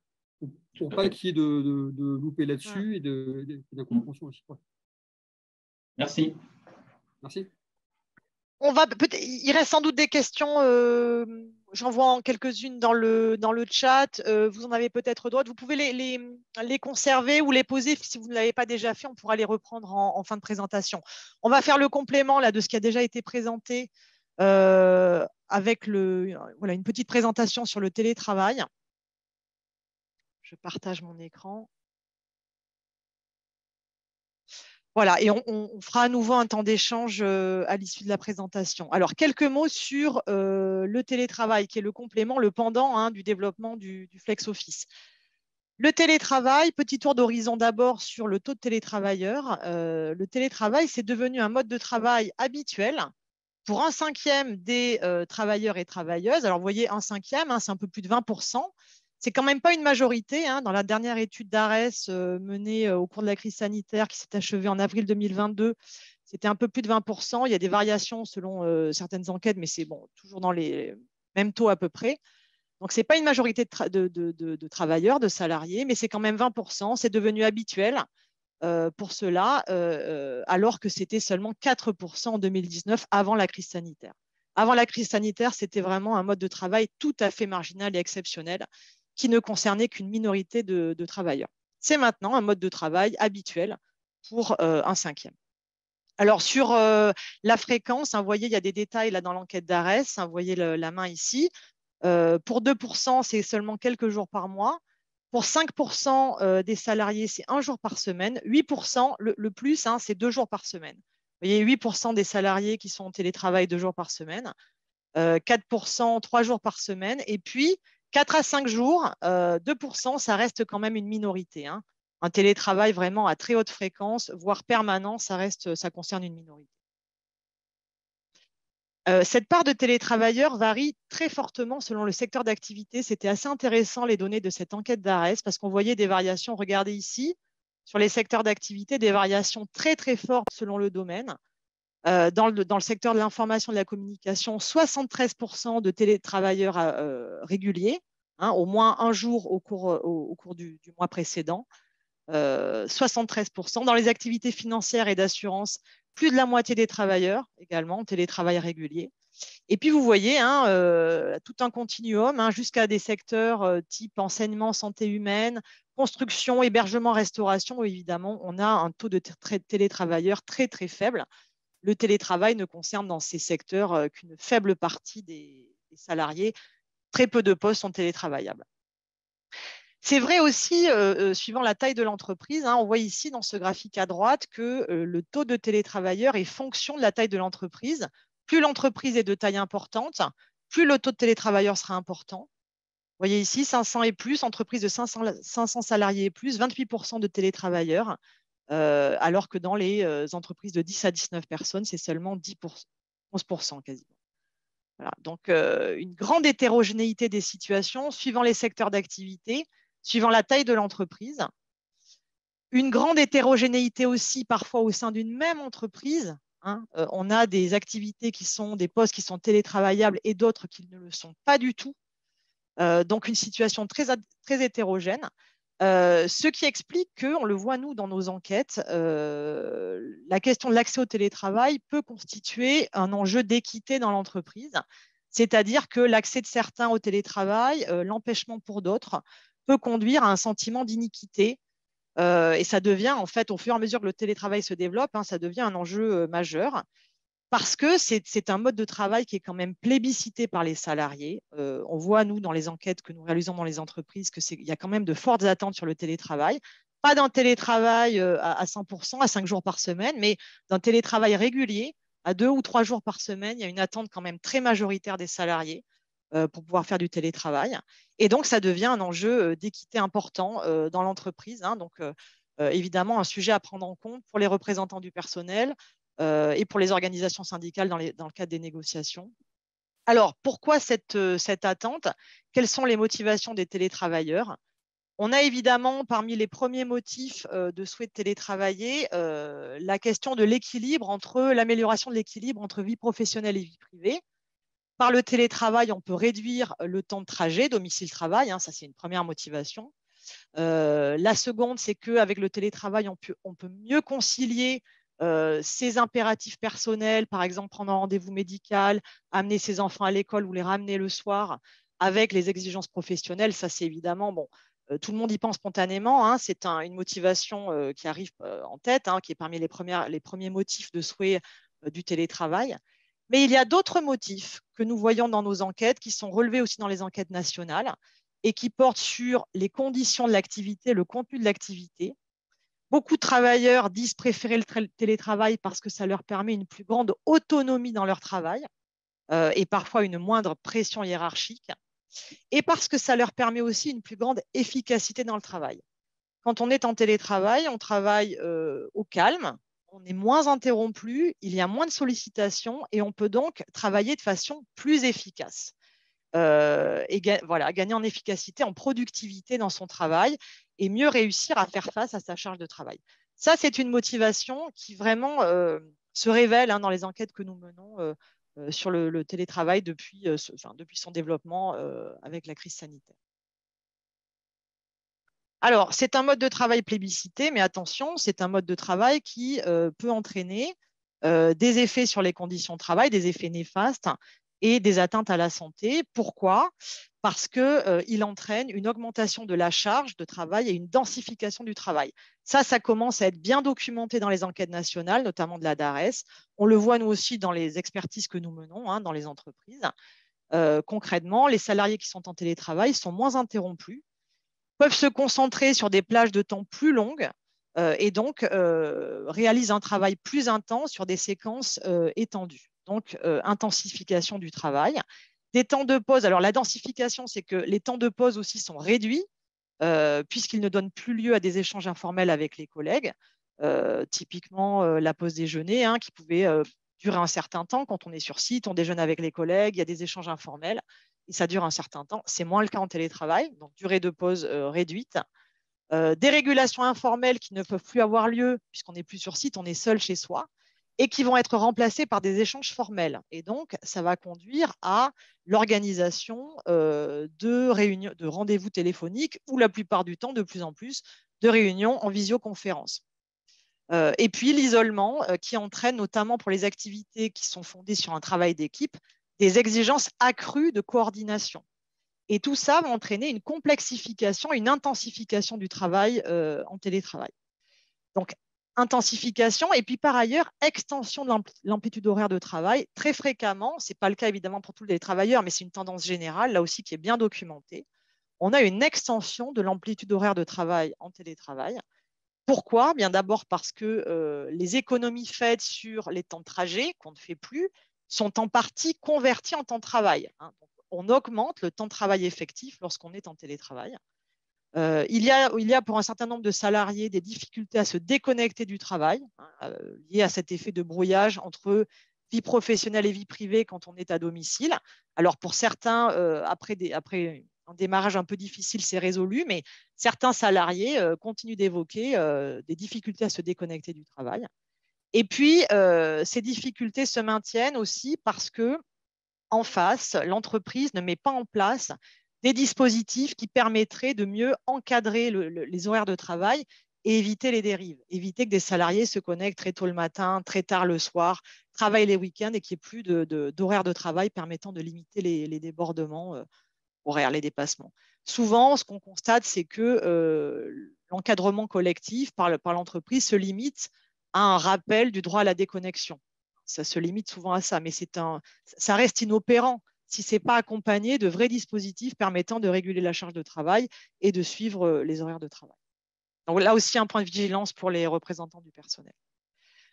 pour pas qu'il y ait de louper là-dessus et d'incompréhension aussi. Merci. Merci. Il reste sans doute des questions. J'en vois quelques-unes dans le chat. Vous en avez peut-être d'autres. Vous pouvez les conserver ou les poser. Si vous ne l'avez pas déjà fait, on pourra les reprendre en fin de présentation. On va faire le complément là, de ce qui a déjà été présenté avec une petite présentation sur le télétravail. Je partage mon écran. Voilà, et on fera à nouveau un temps d'échange à l'issue de la présentation. Alors, quelques mots sur le télétravail, qui est le complément, le pendant du développement du flex office. Le télétravail, petit tour d'horizon d'abord sur le taux de télétravailleurs. Le télétravail, c'est devenu un mode de travail habituel pour 1/5 des travailleurs et travailleuses. Alors, vous voyez, 1/5, c'est un peu plus de 20%. C'est quand même pas une majorité. Dans la dernière étude d'ARES menée au cours de la crise sanitaire qui s'est achevée en avril 2022, c'était un peu plus de 20%. Il y a des variations selon certaines enquêtes, mais c'est toujours dans les mêmes taux à peu près. Donc, ce n'est pas une majorité de travailleurs, de salariés, mais c'est quand même 20%. C'est devenu habituel pour cela, alors que c'était seulement 4% en 2019 avant la crise sanitaire. Avant la crise sanitaire, c'était vraiment un mode de travail tout à fait marginal et exceptionnel qui ne concernait qu'une minorité de travailleurs. C'est maintenant un mode de travail habituel pour 1/5. Alors, sur la fréquence, vous voyez, il y a des détails là dans l'enquête d'ARES. Vous voyez la main ici. Pour 2%, c'est seulement quelques jours par mois. Pour 5% des salariés, c'est 1 jour par semaine. 8%, le plus, c'est 2 jours par semaine. Vous voyez, 8% des salariés qui sont en télétravail 2 jours par semaine. 4%, 3 jours par semaine. Et puis, 4 à 5 jours, 2%, ça reste quand même une minorité. Un télétravail vraiment à très haute fréquence, voire permanent, ça concerne une minorité. Cette part de télétravailleurs varie très fortement selon le secteur d'activité. C'était assez intéressant les données de cette enquête d'ARES parce qu'on voyait des variations, regardez ici, sur les secteurs d'activité, des variations très très fortes selon le domaine. Dans le secteur de l'information et de la communication, 73% de télétravailleurs réguliers, au moins un jour au cours du mois précédent. 73%. Dans les activités financières et d'assurance, plus de la moitié des travailleurs également en télétravail régulier. Et puis, vous voyez, hein, tout un continuum, hein, jusqu'à des secteurs type enseignement, santé humaine, construction, hébergement, restauration, où évidemment, on a un taux de télétravailleurs très, très faible. Le télétravail ne concerne dans ces secteurs qu'une faible partie des salariés. Très peu de postes sont télétravaillables. C'est vrai aussi, suivant la taille de l'entreprise, hein, on voit ici dans ce graphique à droite que le taux de télétravailleurs est fonction de la taille de l'entreprise. Plus l'entreprise est de taille importante, plus le taux de télétravailleurs sera important. Vous voyez ici, 500 et plus, entreprise de 500 salariés et plus, 28% de télétravailleurs, alors que dans les entreprises de 10 à 19 personnes, c'est seulement 10%, 11% quasiment. Voilà. Donc, une grande hétérogénéité des situations suivant les secteurs d'activité, suivant la taille de l'entreprise. Une grande hétérogénéité aussi parfois au sein d'une même entreprise. Hein. On a des activités qui sont des postes qui sont télétravaillables et d'autres qui ne le sont pas du tout. Donc, une situation très, très hétérogène. Ce qui explique que, on le voit nous dans nos enquêtes, la question de l'accès au télétravail peut constituer un enjeu d'équité dans l'entreprise, c'est-à-dire que l'accès de certains au télétravail, l'empêchement pour d'autres, peut conduire à un sentiment d'iniquité. Et ça devient, en fait, au fur et à mesure que le télétravail se développe, hein, ça devient un enjeu majeur. Parce que c'est un mode de travail qui est quand même plébiscité par les salariés. On voit, nous, dans les enquêtes que nous réalisons dans les entreprises, qu'il y a quand même de fortes attentes sur le télétravail. Pas d'un télétravail à 100%, à 5 jours par semaine, mais d'un télétravail régulier, à 2 ou 3 jours par semaine. Il y a une attente quand même très majoritaire des salariés pour pouvoir faire du télétravail. Et donc, ça devient un enjeu d'équité important dans l'entreprise. Hein. Donc, évidemment, un sujet à prendre en compte pour les représentants du personnel, et pour les organisations syndicales dans le cadre des négociations. Alors, pourquoi cette attente? Quelles sont les motivations des télétravailleurs? On a évidemment, parmi les premiers motifs de souhait de télétravailler, la question de l'équilibre l'amélioration de l'équilibre entre vie professionnelle et vie privée. Par le télétravail, on peut réduire le temps de trajet, domicile-travail, hein, ça c'est une première motivation. La seconde, c'est qu'avec le télétravail, on peut mieux concilier ses impératifs personnels, par exemple prendre un rendez-vous médical, amener ses enfants à l'école ou les ramener le soir, avec les exigences professionnelles. Ça, c'est évidemment, bon, tout le monde y pense spontanément, hein, c'est une motivation qui arrive en tête, hein, qui est parmi les premiers motifs de souhait du télétravail. Mais il y a d'autres motifs que nous voyons dans nos enquêtes, qui sont relevés aussi dans les enquêtes nationales, et qui portent sur les conditions de l'activité, le contenu de l'activité. Beaucoup de travailleurs disent préférer le télétravail parce que ça leur permet une plus grande autonomie dans leur travail et parfois une moindre pression hiérarchique, et parce que ça leur permet aussi une plus grande efficacité dans le travail. Quand on est en télétravail, on travaille au calme, on est moins interrompu, il y a moins de sollicitations et on peut donc travailler de façon plus efficace. Et voilà, gagner en efficacité, en productivité dans son travail et mieux réussir à faire face à sa charge de travail. Ça, c'est une motivation qui vraiment se révèle dans les enquêtes que nous menons sur le télétravail depuis son développement avec la crise sanitaire. Alors, c'est un mode de travail plébiscité, mais attention, c'est un mode de travail qui peut entraîner des effets sur les conditions de travail, des effets néfastes, et des atteintes à la santé. Pourquoi? Parce qu'il entraîne une augmentation de la charge de travail et une densification du travail. Ça commence à être bien documenté dans les enquêtes nationales, notamment de la DARES. On le voit nous aussi dans les expertises que nous menons dans les entreprises. Concrètement, les salariés qui sont en télétravail sont moins interrompus, peuvent se concentrer sur des plages de temps plus longues et donc réalisent un travail plus intense sur des séquences étendues. Donc, intensification du travail. Des temps de pause. Alors, la densification, c'est que les temps de pause aussi sont réduits puisqu'ils ne donnent plus lieu à des échanges informels avec les collègues. Typiquement, la pause déjeuner qui pouvait durer un certain temps. Quand on est sur site, on déjeune avec les collègues, il y a des échanges informels et ça dure un certain temps. C'est moins le cas en télétravail, donc durée de pause réduite. Des régulations informelles qui ne peuvent plus avoir lieu puisqu'on n'est plus sur site, on est seul chez soi, et qui vont être remplacés par des échanges formels. Et donc, ça va conduire à l'organisation de rendez-vous téléphoniques ou la plupart du temps, de plus en plus, de réunions en visioconférence. Et puis, l'isolement qui entraîne, notamment pour les activités qui sont fondées sur un travail d'équipe, des exigences accrues de coordination. Et tout ça va entraîner une complexification, une intensification du travail en télétravail. Donc, intensification et puis par ailleurs, extension de l'amplitude horaire de travail. Très fréquemment, ce n'est pas le cas évidemment pour tous les travailleurs, mais c'est une tendance générale, là aussi qui est bien documentée. On a une extension de l'amplitude horaire de travail en télétravail. Pourquoi? Bien d'abord parce que les économies faites sur les temps de trajet, qu'on ne fait plus, sont en partie converties en temps de travail. Donc, on augmente le temps de travail effectif lorsqu'on est en télétravail. Il y a pour un certain nombre de salariés des difficultés à se déconnecter du travail, liées à cet effet de brouillage entre vie professionnelle et vie privée quand on est à domicile. Alors pour certains, après un démarrage un peu difficile, c'est résolu, mais certains salariés continuent d'évoquer des difficultés à se déconnecter du travail. Et puis, ces difficultés se maintiennent aussi parce que, en face, l'entreprise ne met pas en place des dispositifs qui permettraient de mieux encadrer les horaires de travail et éviter les dérives, éviter que des salariés se connectent très tôt le matin, très tard le soir, travaillent les week-ends et qu'il n'y ait plus d'horaires de travail permettant de limiter les débordements horaires, les dépassements. Souvent, ce qu'on constate, c'est que l'encadrement collectif par l'entreprise se limite à un rappel du droit à la déconnexion. Ça se limite souvent à ça, mais ça reste inopérant si ce n'est pas accompagné de vrais dispositifs permettant de réguler la charge de travail et de suivre les horaires de travail. Donc là aussi, un point de vigilance pour les représentants du personnel.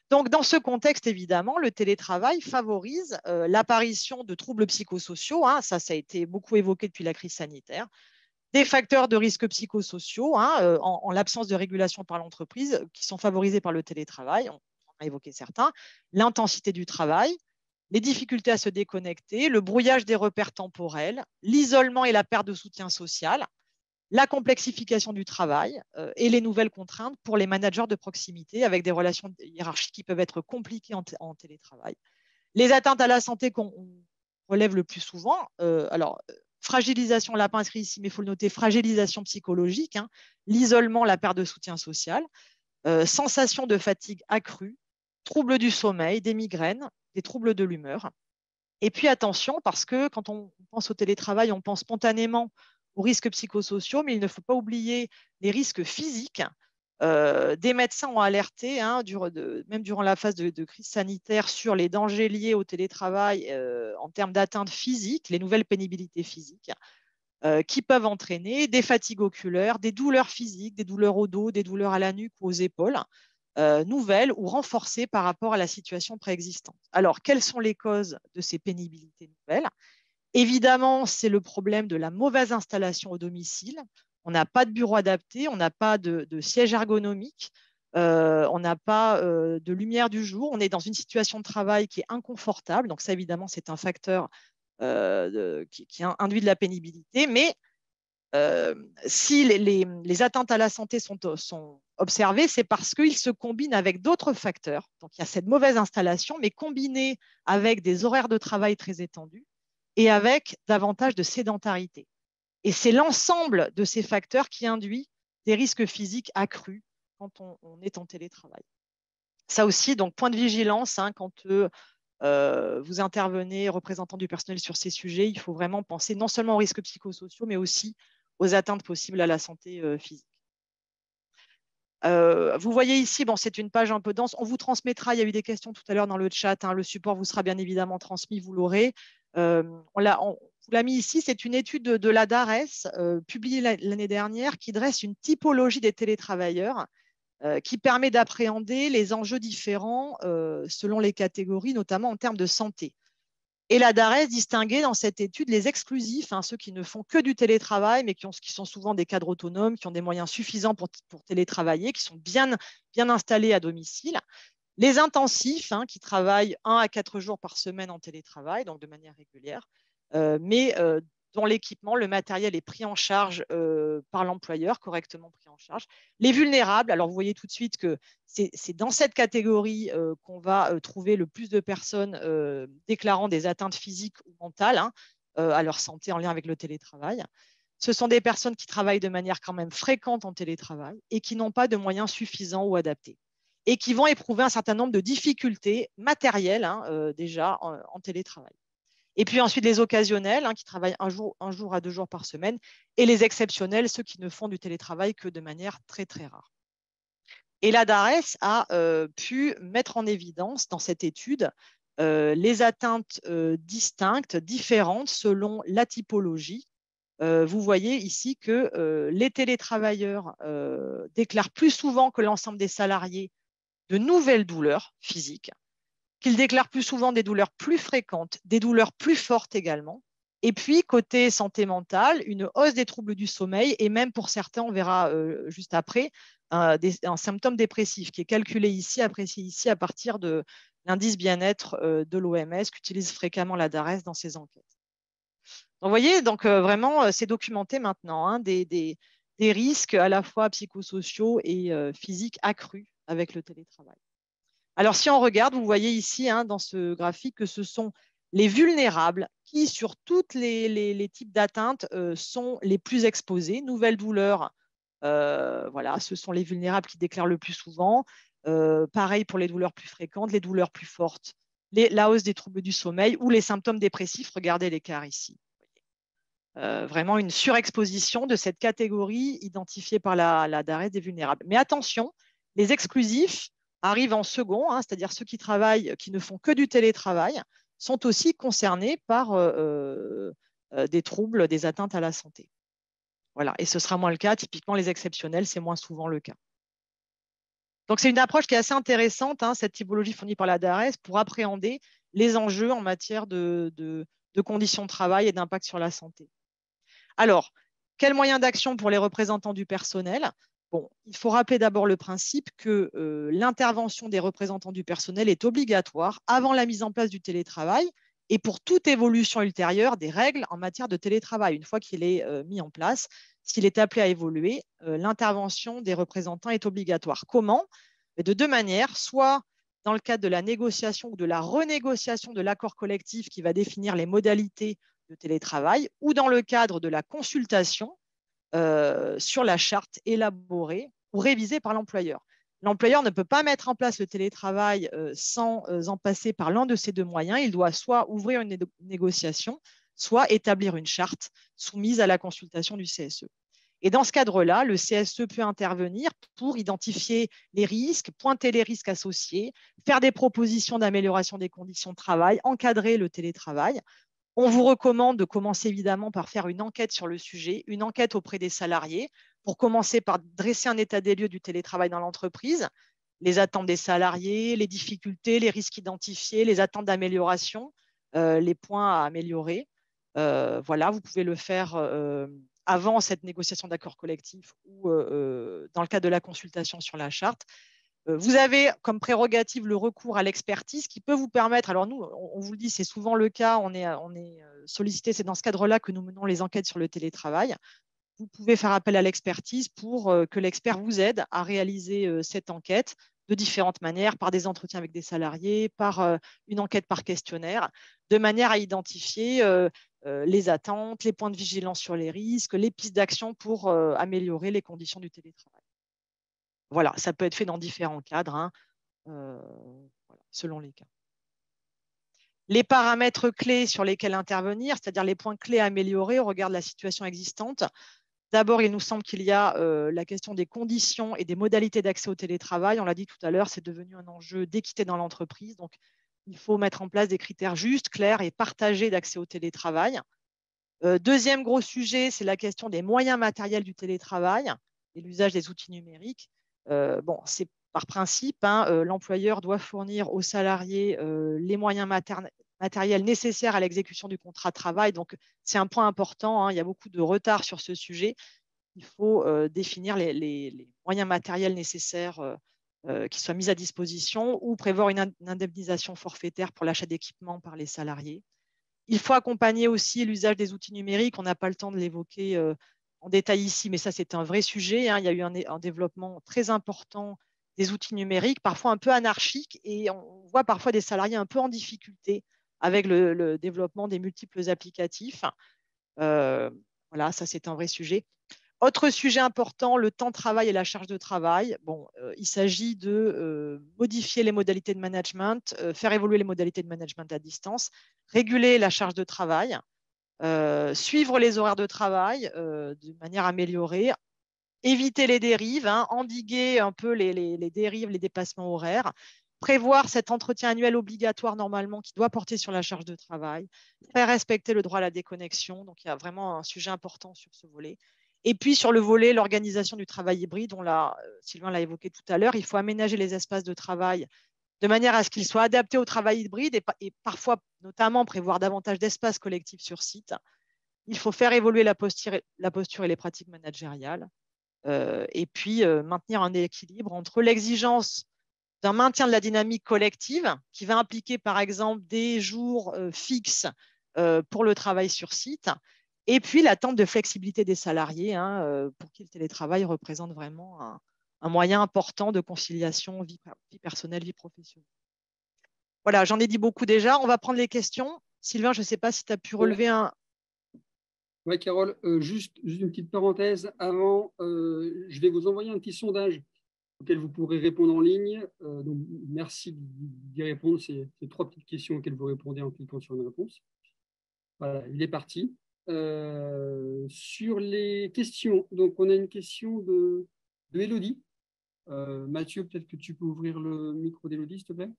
Donc, dans ce contexte, évidemment, le télétravail favorise l'apparition de troubles psychosociaux. Ça a été beaucoup évoqué depuis la crise sanitaire. Des facteurs de risque psychosociaux, en l'absence de régulation par l'entreprise, qui sont favorisés par le télétravail. On a évoqué certains. L'intensité du travail, les difficultés à se déconnecter, le brouillage des repères temporels, l'isolement et la perte de soutien social, la complexification du travail et les nouvelles contraintes pour les managers de proximité avec des relations hiérarchiques qui peuvent être compliquées en télétravail. Les atteintes à la santé qu'on relève le plus souvent, fragilisation, on l'a pas inscrit ici, mais il faut le noter, fragilisation psychologique, l'isolement, la perte de soutien social, sensation de fatigue accrue, troubles du sommeil, des migraines, des troubles de l'humeur. Et puis attention, parce que quand on pense au télétravail, on pense spontanément aux risques psychosociaux, mais il ne faut pas oublier les risques physiques. Des médecins ont alerté, même durant la phase de crise sanitaire, sur les dangers liés au télétravail en termes d'atteintes physiques, les nouvelles pénibilités physiques, qui peuvent entraîner des fatigues oculaires, des douleurs physiques, des douleurs au dos, des douleurs à la nuque ou aux épaules, nouvelles ou renforcées par rapport à la situation préexistante. Alors, quelles sont les causes de ces pénibilités nouvelles? Évidemment, c'est le problème de la mauvaise installation au domicile. On n'a pas de bureau adapté, on n'a pas de siège ergonomique, on n'a pas de lumière du jour. On est dans une situation de travail qui est inconfortable. Donc ça, évidemment, c'est un facteur qui induit de la pénibilité. Mais si les atteintes à la santé sont observées, c'est parce qu'ils se combinent avec d'autres facteurs. Donc il y a cette mauvaise installation, mais combinée avec des horaires de travail très étendus et avec davantage de sédentarité. Et c'est l'ensemble de ces facteurs qui induit des risques physiques accrus quand on est en télétravail. Ça aussi, donc point de vigilance, quand vous intervenez, représentant du personnel sur ces sujets, il faut vraiment penser non seulement aux risques psychosociaux, mais aussi aux atteintes possibles à la santé physique. Vous voyez ici, c'est une page un peu dense. On vous transmettra, il y a eu des questions tout à l'heure dans le chat, le support vous sera bien évidemment transmis, vous l'aurez. On vous l'a mis ici, c'est une étude de la DARES publiée l'année dernière qui dresse une typologie des télétravailleurs qui permet d'appréhender les enjeux différents selon les catégories, notamment en termes de santé. Et la DARES distinguait dans cette étude les exclusifs, ceux qui ne font que du télétravail, mais qui sont souvent des cadres autonomes, qui ont des moyens suffisants pour télétravailler, qui sont bien installés à domicile. Les intensifs, qui travaillent 1 à 4 jours par semaine en télétravail, donc de manière régulière, mais dont l'équipement, le matériel est pris en charge par l'employeur, correctement pris en charge. Les vulnérables, alors vous voyez tout de suite que c'est dans cette catégorie qu'on va trouver le plus de personnes déclarant des atteintes physiques ou mentales à leur santé en lien avec le télétravail. Ce sont des personnes qui travaillent de manière quand même fréquente en télétravail et qui n'ont pas de moyens suffisants ou adaptés et qui vont éprouver un certain nombre de difficultés matérielles déjà en télétravail. Et puis ensuite, les occasionnels, qui travaillent un jour à 2 jours par semaine, et les exceptionnels, ceux qui ne font du télétravail que de manière très, très rare. Et la DARES a pu mettre en évidence dans cette étude les atteintes distinctes, différentes selon la typologie. Vous voyez ici que les télétravailleurs déclarent plus souvent que l'ensemble des salariés de nouvelles douleurs physiques, qu'ils déclarent plus souvent des douleurs plus fréquentes, des douleurs plus fortes également. Et puis, côté santé mentale, une hausse des troubles du sommeil et même pour certains, on verra juste après, un symptôme dépressif qui est calculé ici, apprécié ici à partir de l'indice bien-être de l'OMS qu'utilise fréquemment la DARES dans ses enquêtes. Donc, vous voyez, donc, vraiment, c'est documenté maintenant, des risques à la fois psychosociaux et physiques accrus avec le télétravail. Alors, si on regarde, vous voyez ici dans ce graphique que ce sont les vulnérables qui, sur tous les types d'atteintes, sont les plus exposés. Nouvelles douleurs, voilà, ce sont les vulnérables qui déclarent le plus souvent. Pareil pour les douleurs plus fréquentes, les douleurs plus fortes, la hausse des troubles du sommeil ou les symptômes dépressifs. Regardez l'écart ici. Vraiment une surexposition de cette catégorie identifiée par la DARES des vulnérables. Mais attention, les exclusifs arrivent en second, c'est-à-dire ceux qui travaillent, qui ne font que du télétravail, sont aussi concernés par des troubles, des atteintes à la santé. Voilà, et ce sera moins le cas. Typiquement, les exceptionnels, c'est moins souvent le cas. Donc, c'est une approche qui est assez intéressante, cette typologie fournie par la DARES, pour appréhender les enjeux en matière de conditions de travail et d'impact sur la santé. Alors, quels moyens d'action pour les représentants du personnel? Bon, il faut rappeler d'abord le principe que l'intervention des représentants du personnel est obligatoire avant la mise en place du télétravail et pour toute évolution ultérieure des règles en matière de télétravail. Une fois qu'il est mis en place, s'il est appelé à évoluer, l'intervention des représentants est obligatoire. Comment? De 2 manières, soit dans le cadre de la négociation ou de la renégociation de l'accord collectif qui va définir les modalités de télétravail, ou dans le cadre de la consultation sur la charte élaborée ou révisée par l'employeur. L'employeur ne peut pas mettre en place le télétravail sans en passer par l'un de ces 2 moyens. Il doit soit ouvrir une négociation, soit établir une charte soumise à la consultation du CSE. Et dans ce cadre-là, le CSE peut intervenir pour identifier les risques, pointer les risques associés, faire des propositions d'amélioration des conditions de travail, encadrer le télétravail. On vous recommande de commencer évidemment par faire une enquête sur le sujet, une enquête auprès des salariés, pour commencer par dresser un état des lieux du télétravail dans l'entreprise, les attentes des salariés, les difficultés, les risques identifiés, les attentes d'amélioration, les points à améliorer. Voilà, vous pouvez le faire avant cette négociation d'accord collectif ou dans le cadre de la consultation sur la charte. Vous avez comme prérogative le recours à l'expertise qui peut vous permettre, alors nous, on vous le dit, c'est souvent le cas, on est sollicité, c'est dans ce cadre-là que nous menons les enquêtes sur le télétravail. Vous pouvez faire appel à l'expertise pour que l'expert vous aide à réaliser cette enquête de différentes manières, par des entretiens avec des salariés, par une enquête par questionnaire, de manière à identifier les attentes, les points de vigilance sur les risques, les pistes d'action pour améliorer les conditions du télétravail. Voilà, ça peut être fait dans différents cadres, voilà, selon les cas. Les paramètres clés sur lesquels intervenir, c'est-à-dire les points clés à améliorer au regard de la situation existante. D'abord, il nous semble qu'il y a la question des conditions et des modalités d'accès au télétravail. On l'a dit tout à l'heure, c'est devenu un enjeu d'équité dans l'entreprise. Donc, il faut mettre en place des critères justes, clairs et partagés d'accès au télétravail. Deuxième gros sujet, c'est la question des moyens matériels du télétravail et l'usage des outils numériques. Bon, c'est par principe, l'employeur doit fournir aux salariés les moyens matériels nécessaires à l'exécution du contrat de travail. Donc, c'est un point important. Il y a beaucoup de retard sur ce sujet. Il faut définir les moyens matériels nécessaires qui soient mis à disposition ou prévoir une indemnisation forfaitaire pour l'achat d'équipements par les salariés. Il faut accompagner aussi l'usage des outils numériques. On n'a pas le temps de l'évoquer en détail ici, mais ça, c'est un vrai sujet. Il y a eu un développement très important des outils numériques, parfois un peu anarchiques, et on voit parfois des salariés un peu en difficulté avec le développement des multiples applicatifs. Voilà, ça, c'est un vrai sujet. Autre sujet important, le temps de travail et la charge de travail. Bon, il s'agit de modifier les modalités de management, faire évoluer les modalités de management à distance, réguler la charge de travail, suivre les horaires de travail de manière améliorée, éviter les dérives, hein, endiguer un peu les dérives, les dépassements horaires, prévoir cet entretien annuel obligatoire normalement qui doit porter sur la charge de travail, faire respecter le droit à la déconnexion. Donc, il y a vraiment un sujet important sur ce volet. Et puis, sur le volet, l'organisation du travail hybride, Sylvain l'a évoqué tout à l'heure, il faut aménager les espaces de travail de manière à ce qu'ils soient adaptés au travail hybride et parfois, notamment, prévoir davantage d'espaces collectifs sur site. Il faut faire évoluer la posture et les pratiques managériales. Et puis, maintenir un équilibre entre l'exigence d'un maintien de la dynamique collective qui va impliquer, par exemple, des jours fixes pour le travail sur site, et puis l'attente de flexibilité des salariés pour qui le télétravail représente vraiment un moyen important de conciliation vie personnelle, vie professionnelle. Voilà, j'en ai dit beaucoup déjà. On va prendre les questions. Sylvain, je ne sais pas si tu as pu relever un… Oui, Carole, juste une petite parenthèse avant. Je vais vous envoyer un petit sondage auquel vous pourrez répondre en ligne. Donc, merci d'y répondre. C'est 3 petites questions auxquelles vous répondez en cliquant sur une réponse. Voilà, il est parti. Sur les questions, donc on a une question de Élodie. Mathieu, peut-être que tu peux ouvrir le micro d'Élodie, s'il te plaît.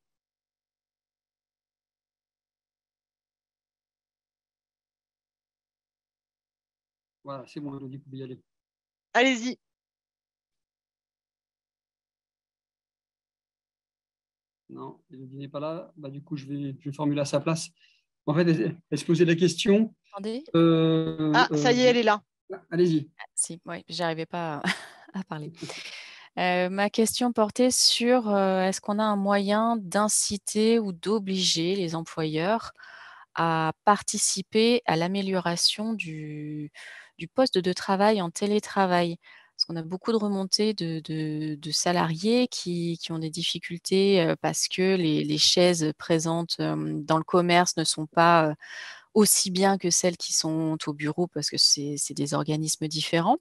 Voilà, c'est bon, Élodie, vous pouvez y aller. Allez-y. Non, Élodie n'est pas là. Bah, du coup, je vais formuler à sa place. En fait, elle se posait la question. Attendez. Ça y est, elle est là. Allez-y. Si, oui, j'arrivais pas à parler. Ma question portait sur est-ce qu'on a un moyen d'inciter ou d'obliger les employeurs à participer à l'amélioration du poste de travail en télétravail? Parce qu'on a beaucoup de remontées de salariés qui ont des difficultés parce que les chaises présentes dans le commerce ne sont pas aussi bien que celles qui sont au bureau parce que c'est des organismes différents.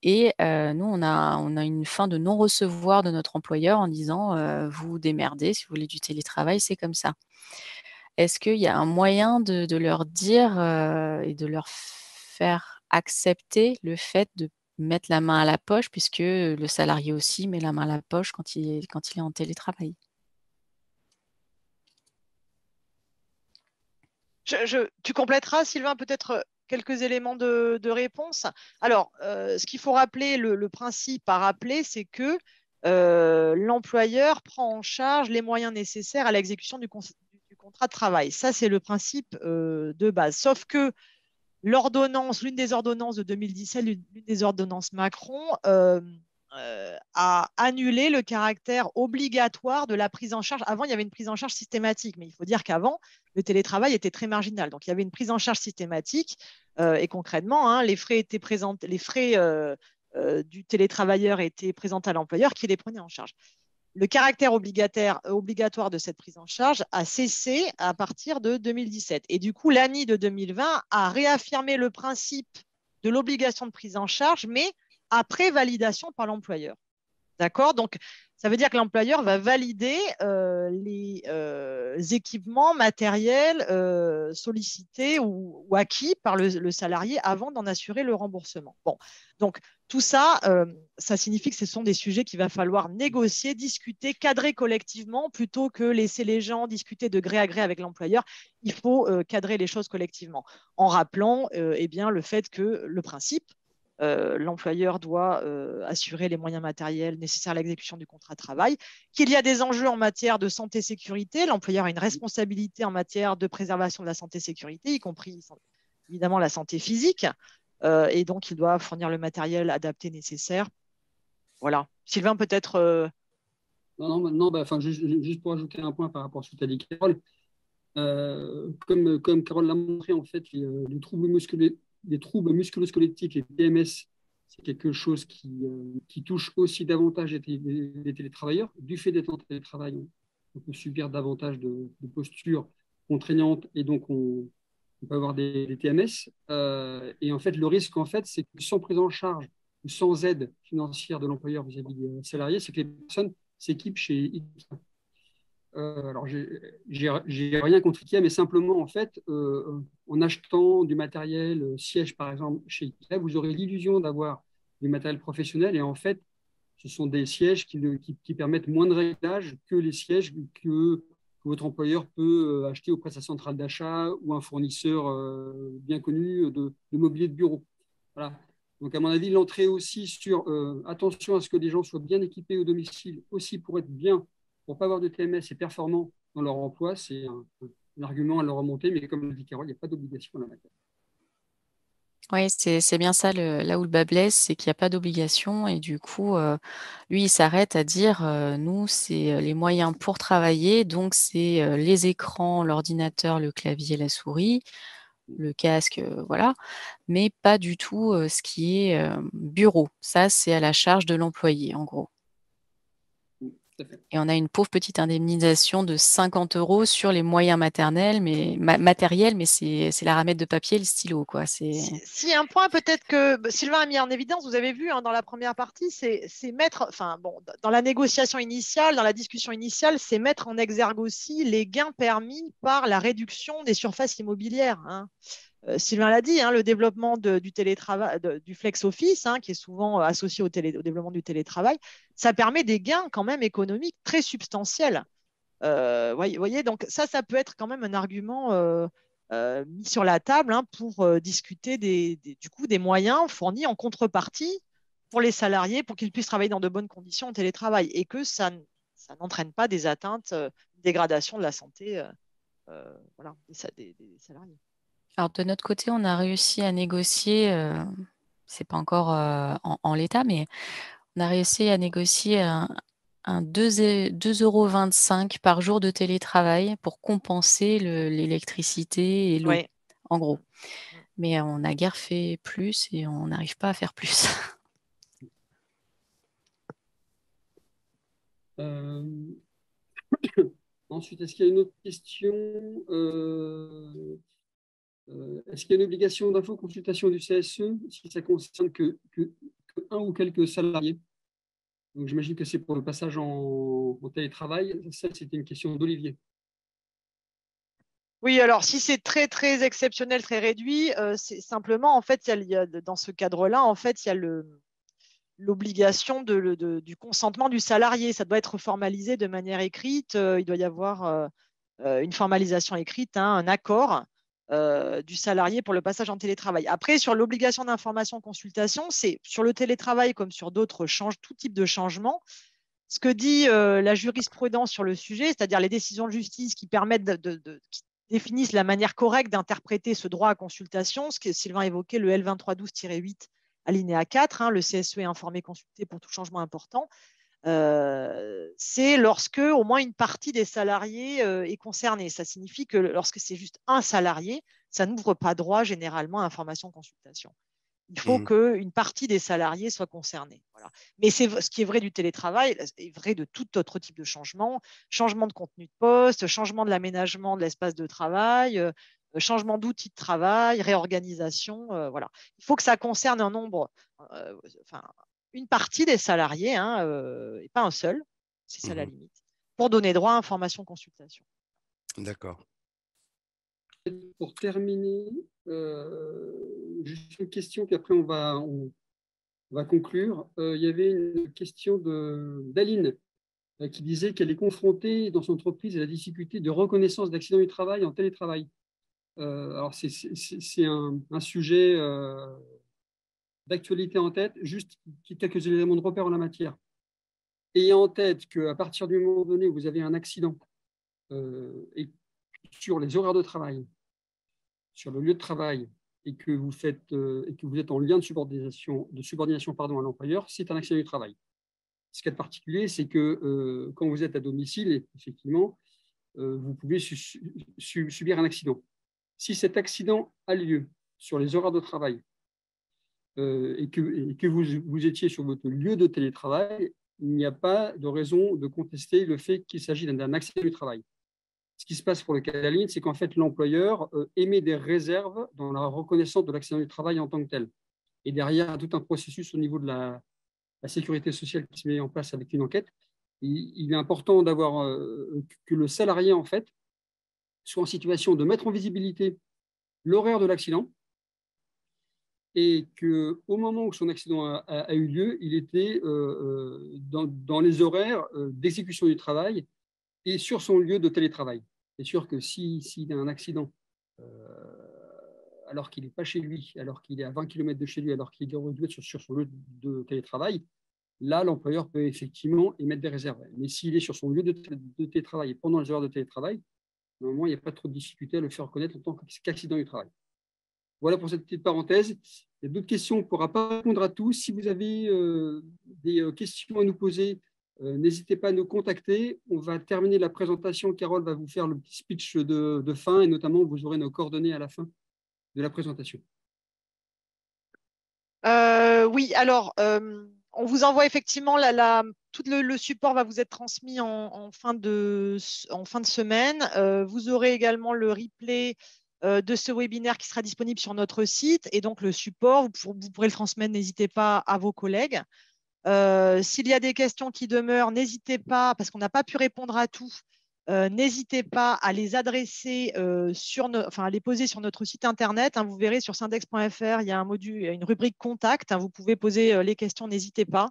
Et nous, on a une fin de non-recevoir de notre employeur en disant vous vous démerdez, si vous voulez du télétravail, c'est comme ça. Est-ce qu'il y a un moyen de leur dire et de leur faire accepter le fait de mettre la main à la poche, puisque le salarié aussi met la main à la poche quand il est en télétravail? Tu compléteras, Sylvain, peut-être quelques éléments de réponse. Alors, ce qu'il faut rappeler, le principe à rappeler, c'est que l'employeur prend en charge les moyens nécessaires à l'exécution du contrat de travail. Ça, c'est le principe de base. Sauf que l'une des ordonnances de 2017, l'une des ordonnances Macron, a annulé le caractère obligatoire de la prise en charge. Avant, il y avait une prise en charge systématique, mais il faut dire qu'avant, le télétravail était très marginal. Donc, il y avait une prise en charge systématique et concrètement, les frais étaient présentés, les frais du télétravailleur étaient présentés à l'employeur qui les prenait en charge. Le caractère obligatoire de cette prise en charge a cessé à partir de 2017. Et du coup, l'ANI de 2020 a réaffirmé le principe de l'obligation de prise en charge, mais après validation par l'employeur. D'accord? Donc, ça veut dire que l'employeur va valider les équipements matériels sollicités ou acquis par le salarié avant d'en assurer le remboursement. Bon, donc tout ça, ça signifie que ce sont des sujets qu'il va falloir négocier, discuter, cadrer collectivement plutôt que laisser les gens discuter de gré à gré avec l'employeur. Il faut cadrer les choses collectivement en rappelant bien, le fait que le principe, l'employeur doit assurer les moyens matériels nécessaires à l'exécution du contrat de travail, qu'il y a des enjeux en matière de santé-sécurité, l'employeur a une responsabilité en matière de préservation de la santé-sécurité, y compris évidemment la santé physique, et donc il doit fournir le matériel adapté nécessaire. Voilà. Sylvain, peut-être… Non, juste pour ajouter un point par rapport à ce que tu as dit, Carole, comme Carole l'a montré, en fait, les troubles musculo-squelettiques, les TMS, c'est quelque chose qui touche aussi davantage les télétravailleurs. Du fait d'être en télétravail, on peut subir davantage de postures contraignantes et donc on on peut avoir des TMS. Et en fait, le risque, en fait, c'est que sans prise en charge ou sans aide financière de l'employeur vis-à-vis des salariés, c'est que les personnes s'équipent chez IKEA. Alors, j'ai rien contre IKEA, mais simplement, en fait, en achetant du matériel siège, par exemple, chez IKEA, vous aurez l'illusion d'avoir du matériel professionnel. Et en fait, ce sont des sièges qui permettent moins de réglages que les sièges que votre employeur peut acheter auprès de sa centrale d'achat ou un fournisseur bien connu de mobilier de bureau. Voilà. Donc, à mon avis, l'entrée aussi sur attention à ce que les gens soient bien équipés au domicile, aussi pour être bien, pour ne pas avoir de TMS et performants dans leur emploi, c'est un argument à leur remonter, mais comme le dit Carole, il n'y a pas d'obligation en la matière. Oui, c'est bien ça, là où le bas blesse, c'est qu'il n'y a pas d'obligation et du coup, lui, il s'arrête à dire, nous, c'est les moyens pour travailler, donc c'est les écrans, l'ordinateur, le clavier, la souris, le casque, voilà, mais pas du tout ce qui est bureau. Ça, c'est à la charge de l'employé, en gros. Et on a une pauvre petite indemnisation de 50 € sur les moyens matériels, mais c'est la ramette de papier et le stylo, quoi. Si un point peut-être que Sylvain a mis en évidence, vous avez vu dans la première partie, c'est mettre, enfin bon, dans la négociation initiale, dans la discussion initiale, c'est mettre en exergue aussi les gains permis par la réduction des surfaces immobilières. Sylvain l'a dit, le développement du télétravail, du flex office, qui est souvent associé au développement du télétravail, ça permet des gains quand même économiques très substantiels. Voyez, donc ça peut être quand même un argument mis sur la table pour discuter du coup des moyens fournis en contrepartie pour les salariés pour qu'ils puissent travailler dans de bonnes conditions en télétravail et que ça n'entraîne pas des atteintes, une dégradation de la santé voilà, des salariés. Alors de notre côté, on a réussi à négocier, c'est pas encore en l'état, mais on a réussi à négocier un 2,25 € par jour de télétravail pour compenser l'électricité et l'eau, Oui. en gros. Mais on n'a guère fait plus et on n'arrive pas à faire plus. Ensuite, est-ce qu'il y a une autre question est-ce qu'il y a une obligation d'infoconsultation du CSE si ça concerne que un ou quelques salariés? Donc, j'imagine que c'est pour le passage en télétravail. Ça, c'était une question d'Olivier. Oui, alors si c'est très très exceptionnel, très réduit, c'est simplement en fait, dans ce cadre-là, en fait, il y a l'obligation du consentement du salarié. Ça doit être formalisé de manière écrite. Il doit y avoir une formalisation écrite, un accord du salarié pour le passage en télétravail. Après, sur l'obligation d'information consultation, c'est sur le télétravail comme sur d'autres tout type de changements. Ce que dit la jurisprudence sur le sujet, c'est-à-dire les décisions de justice qui permettent qui définissent la manière correcte d'interpréter ce droit à consultation, ce que Sylvain évoquait, le L2312-8, alinéa 4, le CSE est informé, consulté pour tout changement important. C'est lorsque au moins une partie des salariés est concernée. Ça signifie que lorsque c'est juste un salarié, ça n'ouvre pas droit généralement à information consultation. Il faut qu'une partie des salariés soit concernée. Voilà. Mais ce qui est vrai du télétravail est vrai de tout autre type de changement. Changement de contenu de poste, changement de l'aménagement de l'espace de travail, changement d'outils de travail, réorganisation. Voilà. Il faut que ça concerne un nombre, une partie des salariés, et pas un seul, c'est ça la limite, pour donner droit à information consultation. D'accord. Pour terminer, juste une question, puis après on va conclure. Il y avait une question d'Aline qui disait qu'elle est confrontée dans son entreprise à la difficulté de reconnaissance d'accident du travail en télétravail. Alors c'est un sujet d'actualité en tête, juste quelques éléments de repère en la matière. Ayez en tête qu'à partir du moment donné où vous avez un accident et sur les horaires de travail, sur le lieu de travail, et que vous êtes en lien de subordination à l'employeur, c'est un accident du travail. Ce qui est particulier, c'est que quand vous êtes à domicile, effectivement, vous pouvez subir un accident. Si cet accident a lieu sur les horaires de travail et que vous étiez sur votre lieu de télétravail, il n'y a pas de raison de contester le fait qu'il s'agit d'un accident du travail. Ce ce qui se passe pour le cas de la limite, c'est qu'en fait, l'employeur émet des réserves dans la reconnaissance de l'accident du travail en tant que tel. Et derrière, il y a tout un processus au niveau de la sécurité sociale qui se met en place avec une enquête. Il est important d'avoir que le salarié, en fait, soit en situation de mettre en visibilité l'horaire de l'accident et qu'au moment où son accident a eu lieu, il était dans les horaires d'exécution du travail et sur son lieu de télétravail. C'est sûr que s'il a un accident alors qu'il n'est pas chez lui, alors qu'il est à 20 km de chez lui, alors qu'il doit être sur son lieu de télétravail, là, l'employeur peut effectivement émettre des réserves. Mais s'il est sur son lieu de télétravail et pendant les heures de télétravail, normalement, il n'y a pas trop de difficulté à le faire reconnaître en tant qu'accident du travail. Voilà pour cette petite parenthèse. Il y a d'autres questions, on ne pourra pas répondre à tous. Si vous avez des questions à nous poser, n'hésitez pas à nous contacter. On va terminer la présentation. Carole va vous faire le petit speech de fin et notamment, vous aurez nos coordonnées à la fin de la présentation. Oui, alors, on vous envoie effectivement tout le support va vous être transmis en fin de semaine. Vous aurez également le replay de ce webinaire qui sera disponible sur notre site et donc le support, vous pourrez le transmettre, n'hésitez pas à vos collègues. S'il y a des questions qui demeurent, n'hésitez pas, parce qu'on n'a pas pu répondre à tout, n'hésitez pas à les adresser, à les poser sur notre site internet. Vous verrez sur syndex.fr, il y a un module, une rubrique contact. Vous pouvez poser les questions, n'hésitez pas.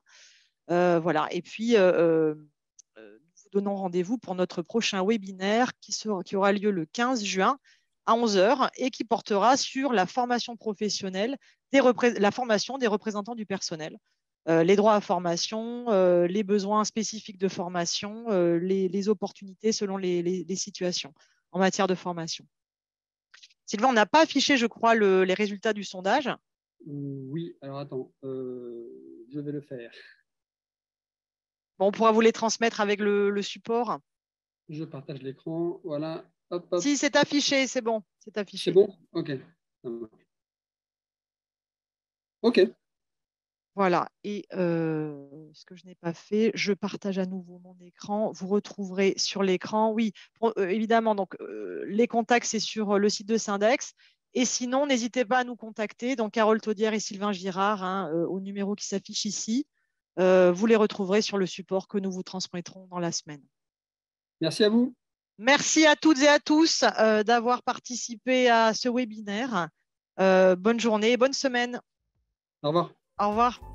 Voilà. Et puis, nous vous donnons rendez-vous pour notre prochain webinaire qui aura lieu le 15 juin à 11 h et qui portera sur la formation professionnelle, la formation des représentants du personnel. Les droits à formation, les besoins spécifiques de formation, les opportunités selon les situations en matière de formation. Sylvain, on n'a pas affiché, je crois, les résultats du sondage. Oui, alors attends, je vais le faire. Bon, on pourra vous les transmettre avec le support. Je partage l'écran, voilà. Hop, hop. Si, c'est affiché, c'est bon. C'est affiché. C'est bon? Ok. Ok. Voilà, et ce que je n'ai pas fait, je partage à nouveau mon écran. Vous retrouverez sur l'écran, oui, évidemment, donc les contacts, c'est sur le site de Syndex. Et sinon, n'hésitez pas à nous contacter, donc Carole Taudière et Sylvain Girard, au numéro qui s'affiche ici. Vous les retrouverez sur le support que nous vous transmettrons dans la semaine. Merci à vous. Merci à toutes et à tous d'avoir participé à ce webinaire. Bonne journée et bonne semaine. Au revoir. Au revoir.